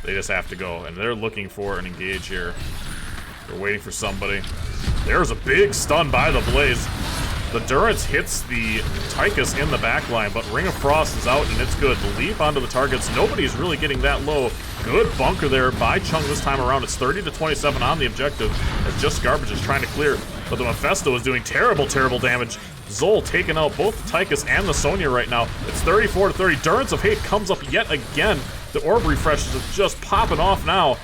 They just have to go, and they're looking for an engage here. They're waiting for somebody. There's a big stun by the Blaze. The Durance hits the Tychus in the back line, but Ring of Frost is out, and it's good. The leap onto the targets. Nobody's really getting that low. Good bunker there by Chung this time around. It's 30-27 on the objective, as Just Garbage is trying to clear. But the Mephisto is doing terrible, terrible damage. Zol taking out both the Tychus and the Sonya right now. It's 34-30. Durance of Hate comes up yet again. The orb refreshes are just popping off now.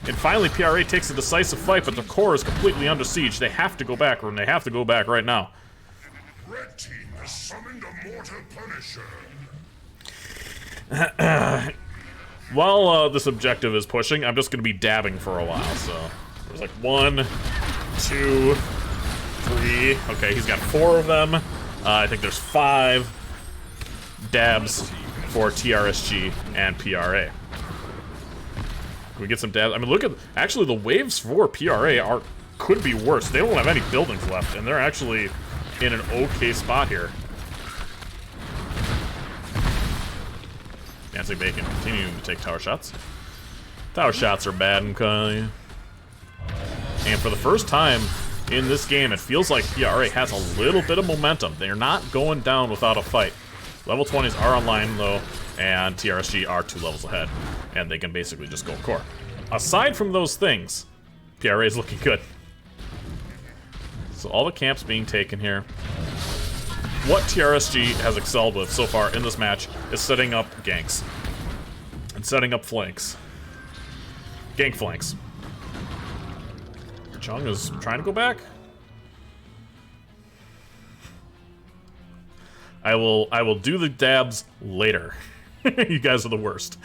And finally, PRA takes a decisive fight, but the core is completely under siege. They have to go back, and they have to go back right now. Red team has summoned a mortal punisher. While this objective is pushing, I'm just going to be dabbing for a while. So there's like 1, 2, 3. Okay, he's got 4 of them. I think there's 5 dabs for TRSG and PRA. Can we get some dabs? I mean, look at actually the waves for PRA could be worse. They don't have any buildings left, and they're actually in an okay spot here. Dancing Bacon continuing to take tower shots. Tower shots are bad, okay. And for the first time in this game, it feels like PRA has a little bit of momentum. They're not going down without a fight. Level 20s are online, though, and TRSG are 2 levels ahead. And they can basically just go core. Aside from those things, PRA is looking good. So all the camps being taken here. What TRSG has excelled with so far in this match is setting up ganks. And setting up flanks. Gank flanks. Chung is trying to go back. I will do the dabs later. You guys are the worst.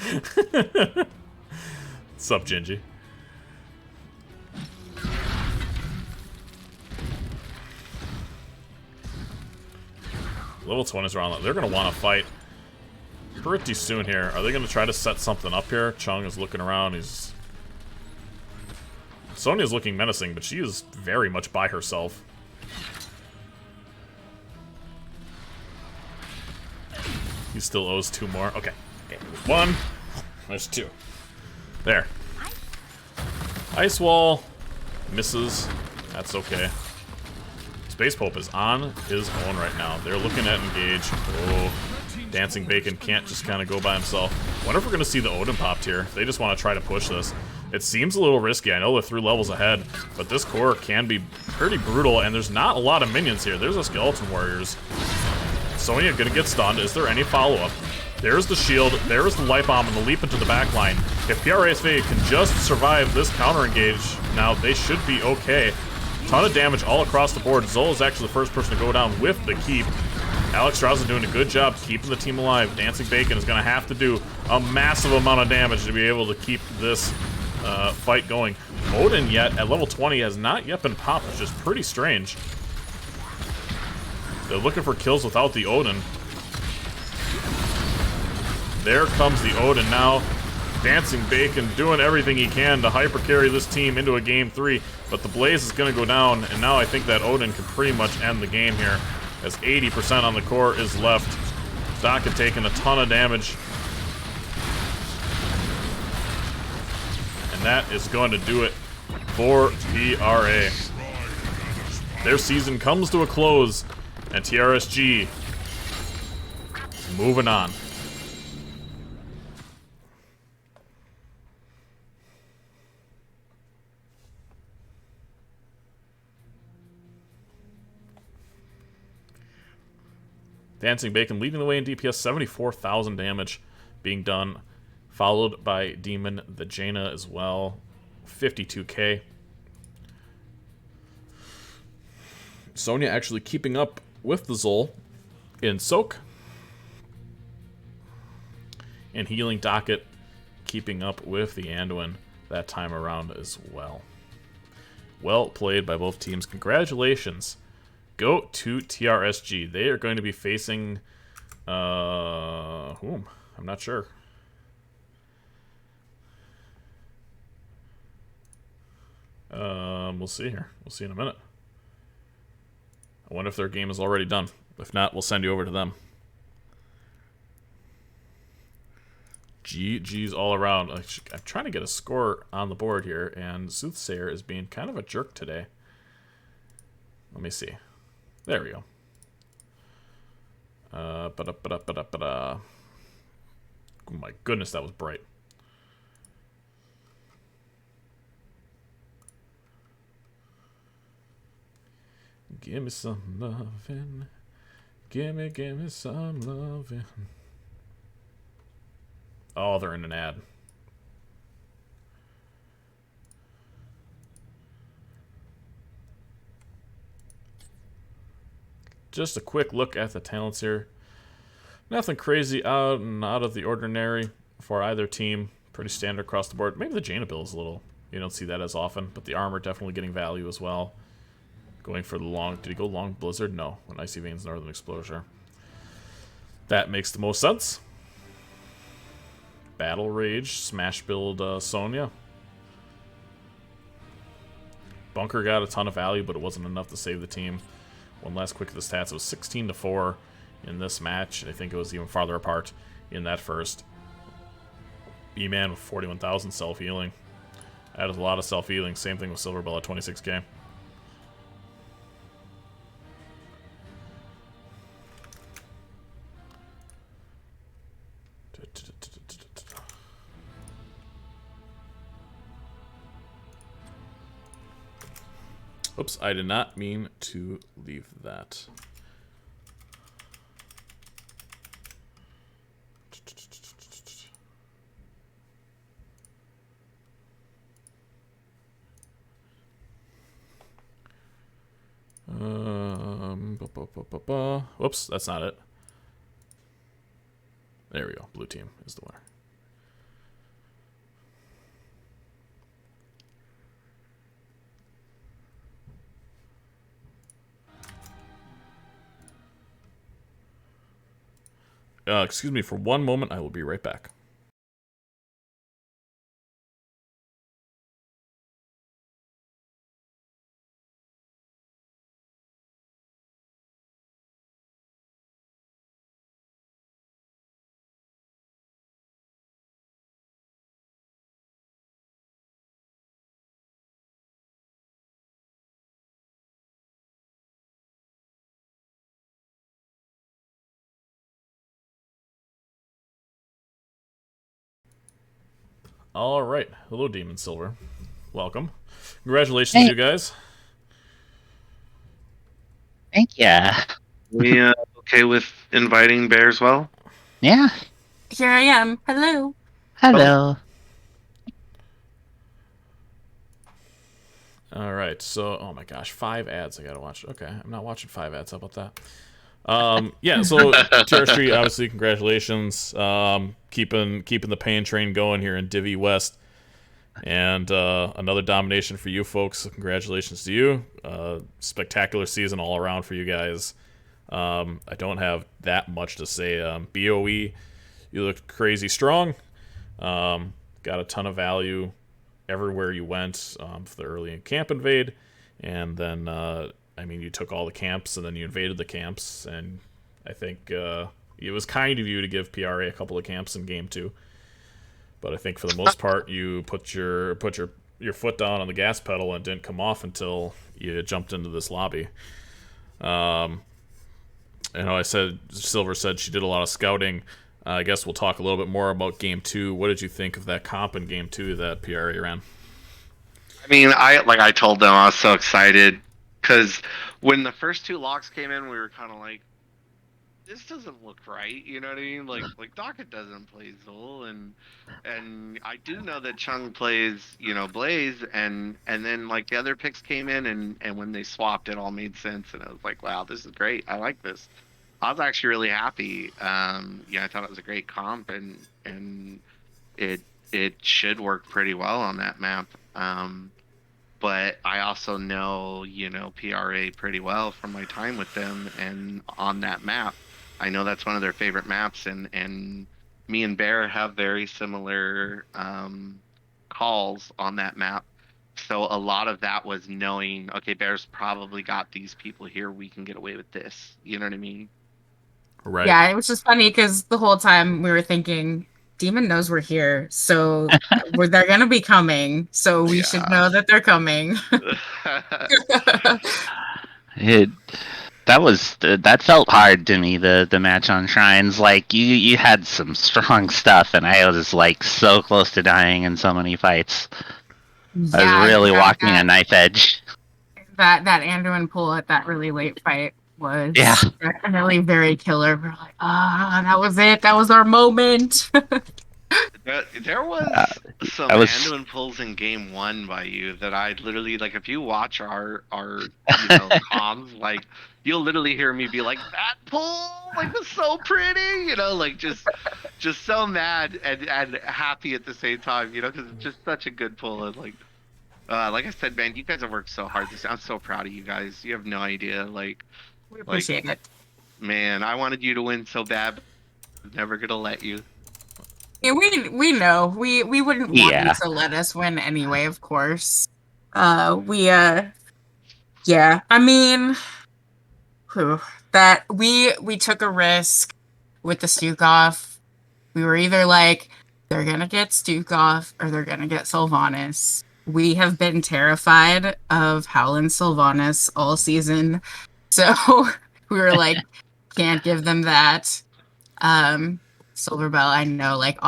What's up, Gingy? Level 20s are on. They're going to want to fight pretty soon here. Are they going to try to set something up here? Chung is looking around. Sonya's looking menacing, but she is very much by herself. He still owes 2 more. Okay. Okay. There's 1. There's 2. There. Ice Wall. Misses. That's okay. Space Pope is on his own right now. They're looking at engage. Oh. Dancing Bacon can't just kind of go by himself. Wonder if we're going to see the Odin popped here. They just want to try to push this. It seems a little risky. I know they're 3 levels ahead, but this core can be pretty brutal, and there's not a lot of minions here. There's a Skeleton Warriors. Sonya gonna get stunned. Is there any follow-up? There's the shield, there's the light bomb, and the leap into the back line. If PRASV can just survive this counter engage, now they should be okay. Ton of damage all across the board. Zol is actually the first person to go down with the keep. Alex Strauss is doing a good job keeping the team alive. Dancing Bacon is gonna have to do a massive amount of damage to be able to keep this fight going. Odin yet at level 20 has not yet been popped, which is pretty strange. They're looking for kills without the Odin. There comes the Odin now. Dancing Bacon doing everything he can to hyper carry this team into a game 3, but the Blaze is going to go down, and now I think that Odin can pretty much end the game here, as 80% on the core is left. Docket taking a ton of damage. And that is going to do it for PRA. Their season comes to a close, and TRSG is moving on. Dancing Bacon leading the way in DPS, 74,000 damage being done, followed by Demon the Jaina as well, 52k. Sonya actually keeping up with the Zol in Soak. And Healing Docket keeping up with the Anduin that time around as well. Well played by both teams. Congratulations. Go to TRSG. They are going to be facing whom? I'm not sure. We'll see here. We'll see in a minute. I wonder if their game is already done. If not, we'll send you over to them. GG's all around. I'm trying to get a score on the board here, and Soothsayer is being kind of a jerk today. Let me see. There we go. Oh my goodness, that was bright. Give me some lovin'. Give me some lovin'. Oh, they're in an ad. Just a quick look at the talents here. Nothing crazy out of the ordinary for either team. Pretty standard across the board. Maybe the Jaina build is a little... You don't see that as often, but the armor definitely getting value as well. Going for the long... Did he go long Blizzard? No. When Icy Veins, Northern Exposure. That makes the most sense. Battle Rage, Smash build Sonya. Bunker got a ton of value, but it wasn't enough to save the team. One last quick at the stats. It was 16-4 in this match. I think it was even farther apart in that first. E-Man with 41,000 self-healing. That is a lot of self-healing. Same thing with Silver Bell at 26k. Oops, I did not mean to leave that. Whoops, that's not it. There we go. Blue team is the winner. Excuse me for one moment. I will be right back. All right. Hello, Demon Silver. Welcome. Congratulations, Hey. you guys. Thank ya. We okay with inviting Bear as well? Yeah. Here I am. Hello. Hello. All right. So, oh my gosh, 5 ads I gotta watch. Okay, I'm not watching 5 ads. How about that? Yeah. So, Terrestry, obviously, congratulations. Keeping the pain train going here in Divi West, and another domination for you folks. Congratulations to you. Spectacular season all around for you guys. I don't have that much to say. BOE, you looked crazy strong. Got a ton of value everywhere you went for the early camp invade, and then I mean, you took all the camps and then you invaded the camps, and I think it was kind of you to give PRA a couple of camps in game 2, but I think for the most part you put your foot down on the gas pedal and didn't come off until you jumped into this lobby. I know Silver said she did a lot of scouting. I guess we'll talk a little bit more about game 2. What did you think of that comp in game 2 that PRA ran? I mean, I told them I was so excited because when the first 2 locks came in, we were kind of like, this doesn't look right, you know what I mean? Like Docket doesn't play Zul, and I do know that Chung plays, Blaze, and then like the other picks came in, and when they swapped, it all made sense, and I was like, wow, this is great. I like this. I was actually really happy. I thought it was a great comp, and it should work pretty well on that map. But I also know, PRA pretty well from my time with them, and on that map, I know that's one of their favorite maps, and me and Bear have very similar calls on that map. So a lot of that was knowing, okay, Bear's probably got these people here, we can get away with this. You know what I mean? Right. Yeah, it was just funny because the whole time we were thinking, Demon knows we're here, so they're gonna be coming, so we should know that they're coming. It that felt hard to me. The match on Shrines, like you had some strong stuff, and I was like so close to dying in so many fights. I was really walking a knife edge. That Anduin pull at that really late fight was Yeah. definitely very killer. We're like, that was it. That was our moment. There was some I was- Anduin pulls in game 1 by you that I literally like. If you watch our comms, like you'll literally hear me be like, "That pull like was so pretty," like just so mad and happy at the same time, because it's just such a good pull. And like I said, man, you guys have worked so hard. I'm so proud of you guys. You have no idea. Like, We appreciate it. man, I wanted you to win so bad. I'm never gonna let you. Yeah, we know. We wouldn't want Yeah. you to let us win anyway, of course. Yeah. I mean, that we took a risk with the Stukov. We were either like, they're gonna get Stukov or they're gonna get Sylvanas. We have been terrified of Howland Sylvanas all season, so we were like, can't give them that. Silverbell, I know, like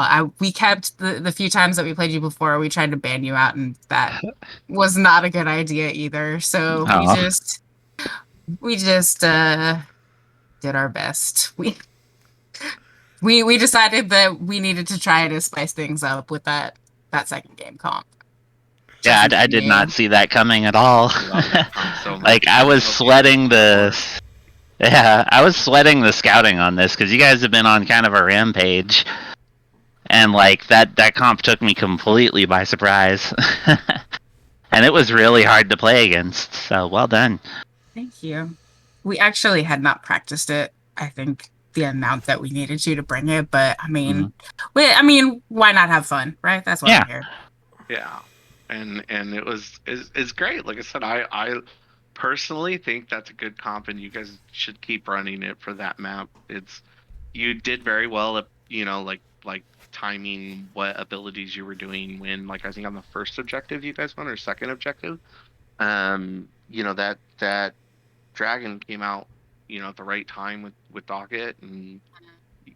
we kept the few times that we played you before, we tried to ban you out, and that was not a good idea either. So Aw. we just did our best. We decided that we needed to try to spice things up with that second game comp. Yeah, I did not see that coming at all. So much. Like I was sweating I was sweating the scouting on this because you guys have been on kind of a rampage, and like that comp took me completely by surprise, and it was really hard to play against. So well done. Thank you. We actually had not practiced it. I think the amount that we needed to bring it, but I mean, why not have fun, right? That's why Yeah. I'm here. Yeah, and it's great. Like I said, I personally think that's a good comp, and you guys should keep running it for that map. You did very well at like timing what abilities you were doing when, like, I think on the first objective you guys won, or second objective. That dragon came out at the right time with Docket, and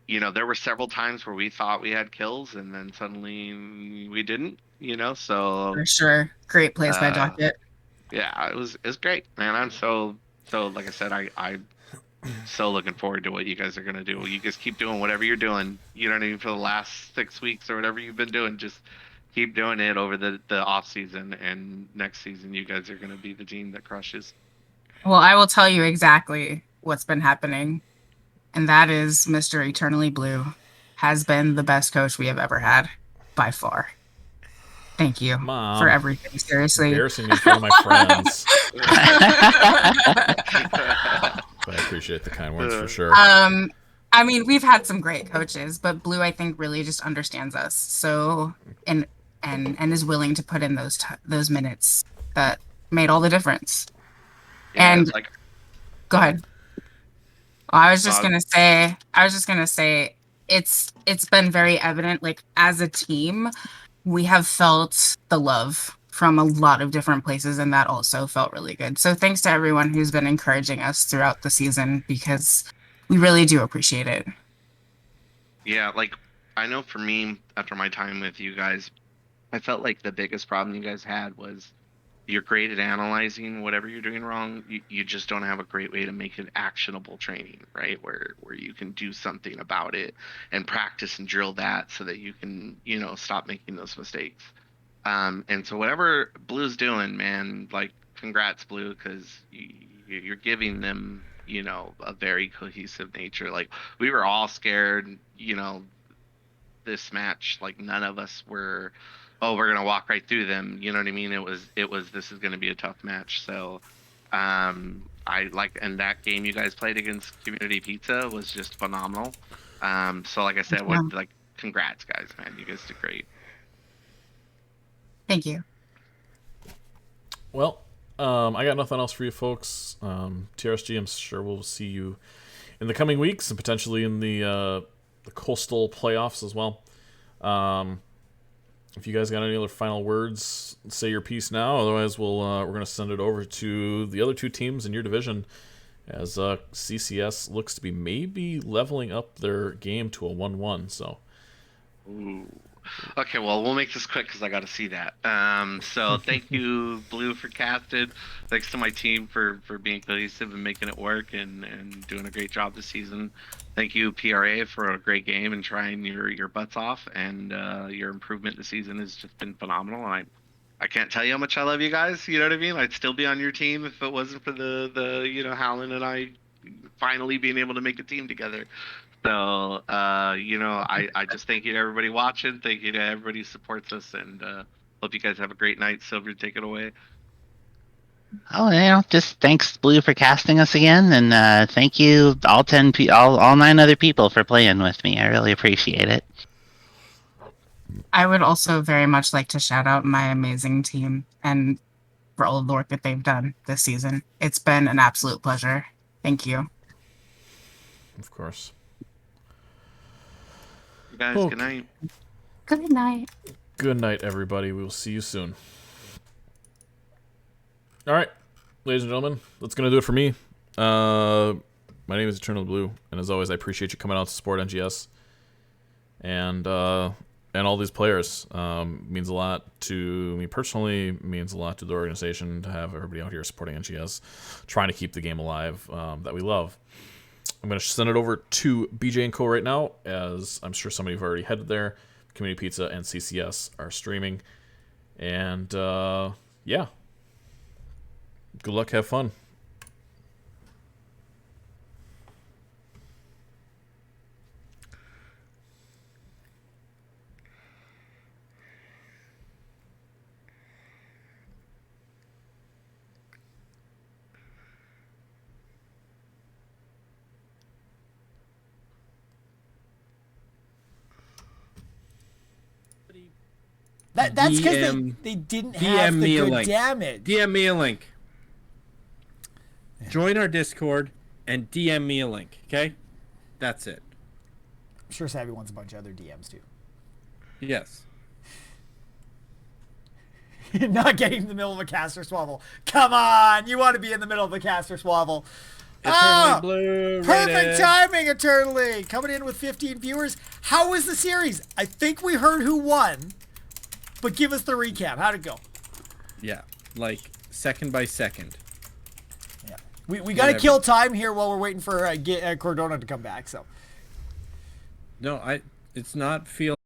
there were several times where we thought we had kills and then suddenly we didn't, so For sure. Great plays by Docket. yeah, it was great, man. I'm so like I said, I'm so looking forward to what you guys are gonna do. You guys keep doing whatever you're doing, you know what I mean, for the last 6 weeks or whatever you've been doing. Just keep doing it over the off season, and next season you guys are gonna be the team that crushes. Well, I will tell you exactly what's been happening, and that is Mr. Eternally Blue has been the best coach we have ever had, by far. Thank you Mom, for everything, seriously. Embarrassing in front of my friends. But I appreciate the kind words for sure. I mean, we've had some great coaches, but Blue, I think, really just understands us. So, and is willing to put in those minutes that made all the difference. Yeah, And it's like, go ahead. I was just gonna say, it's been very evident. Like, as a team, we have felt the love from a lot of different places, and that also felt really good. So thanks to everyone who's been encouraging us throughout the season, because we really do appreciate it. yeah, like, I know for me, after my time with you guys, I felt like the biggest problem you guys had was you're great at analyzing whatever you're doing wrong. You just don't have a great way to make it actionable training, right? Where you can do something about it and practice and drill that so that you can, stop making those mistakes. And so whatever Blue's doing, man, like, congrats, Blue, because you're giving them, a very cohesive nature. Like, we were all scared, this match, like, none of us were, oh, we're gonna walk right through them. You know what I mean? It was this is gonna be a tough match. So, I like, and that game you guys played against Community Pizza was just phenomenal. So like I said, congrats, guys, man, you guys did great. Thank you. Well, I got nothing else for you folks. TRSG, I'm sure we'll see you in the coming weeks and potentially in the Coastal playoffs as well. If you guys got any other final words, say your piece now. Otherwise, we're going to send it over to the other two teams in your division as CCS looks to be maybe leveling up their game to a 1-1. So, Ooh. Okay, well, we'll make this quick because I got to see that. So thank you, Blue, for casting. Thanks to my team for being cohesive and making it work and doing a great job this season. Thank you, PRA, for a great game and trying your butts off. And your improvement this season has just been phenomenal. And I can't tell you how much I love you guys. You know what I mean? I'd still be on your team if it wasn't for the Howland and I finally being able to make a team together. So, I just thank you to everybody watching. Thank you to everybody who supports us, and hope you guys have a great night. Silver, take it away. Oh, just thanks, Blue, for casting us again, and thank you all all 9 other people for playing with me. I really appreciate it. I would also very much like to shout out my amazing team and for all of the work that they've done this season. It's been an absolute pleasure. Thank you. of course. You guys, Okay. good night. Good night. Good night, everybody. We will see you soon. All right, ladies and gentlemen, that's going to do it for me. My name is Eternal Blue, and as always, I appreciate you coming out to support NGS. And all these players. Means a lot to me personally, means a lot to the organization to have everybody out here supporting NGS, trying to keep the game alive that we love. I'm going to send it over to BJ & Co. right now, as I'm sure some of you have already headed there. Community Pizza and CCS are streaming. And, yeah. Good luck, have fun. That's because DM they didn't have the me a good link. damage. DM me a link. Join our Discord and DM me a link, okay? That's it. I'm sure Savvy wants a bunch of other DMs too. Yes. Not getting in the middle of a caster swavel. Come on, you want to be in the middle of a caster swavel. Eternally Blue, Perfect rated. timing, Eternally. Coming in with 15 viewers. How was the series? I think we heard who won, but give us the recap. How'd it go? Yeah, like second by second. Yeah, we got to kill time here while we're waiting for Cordona to come back. So No, it's not feel.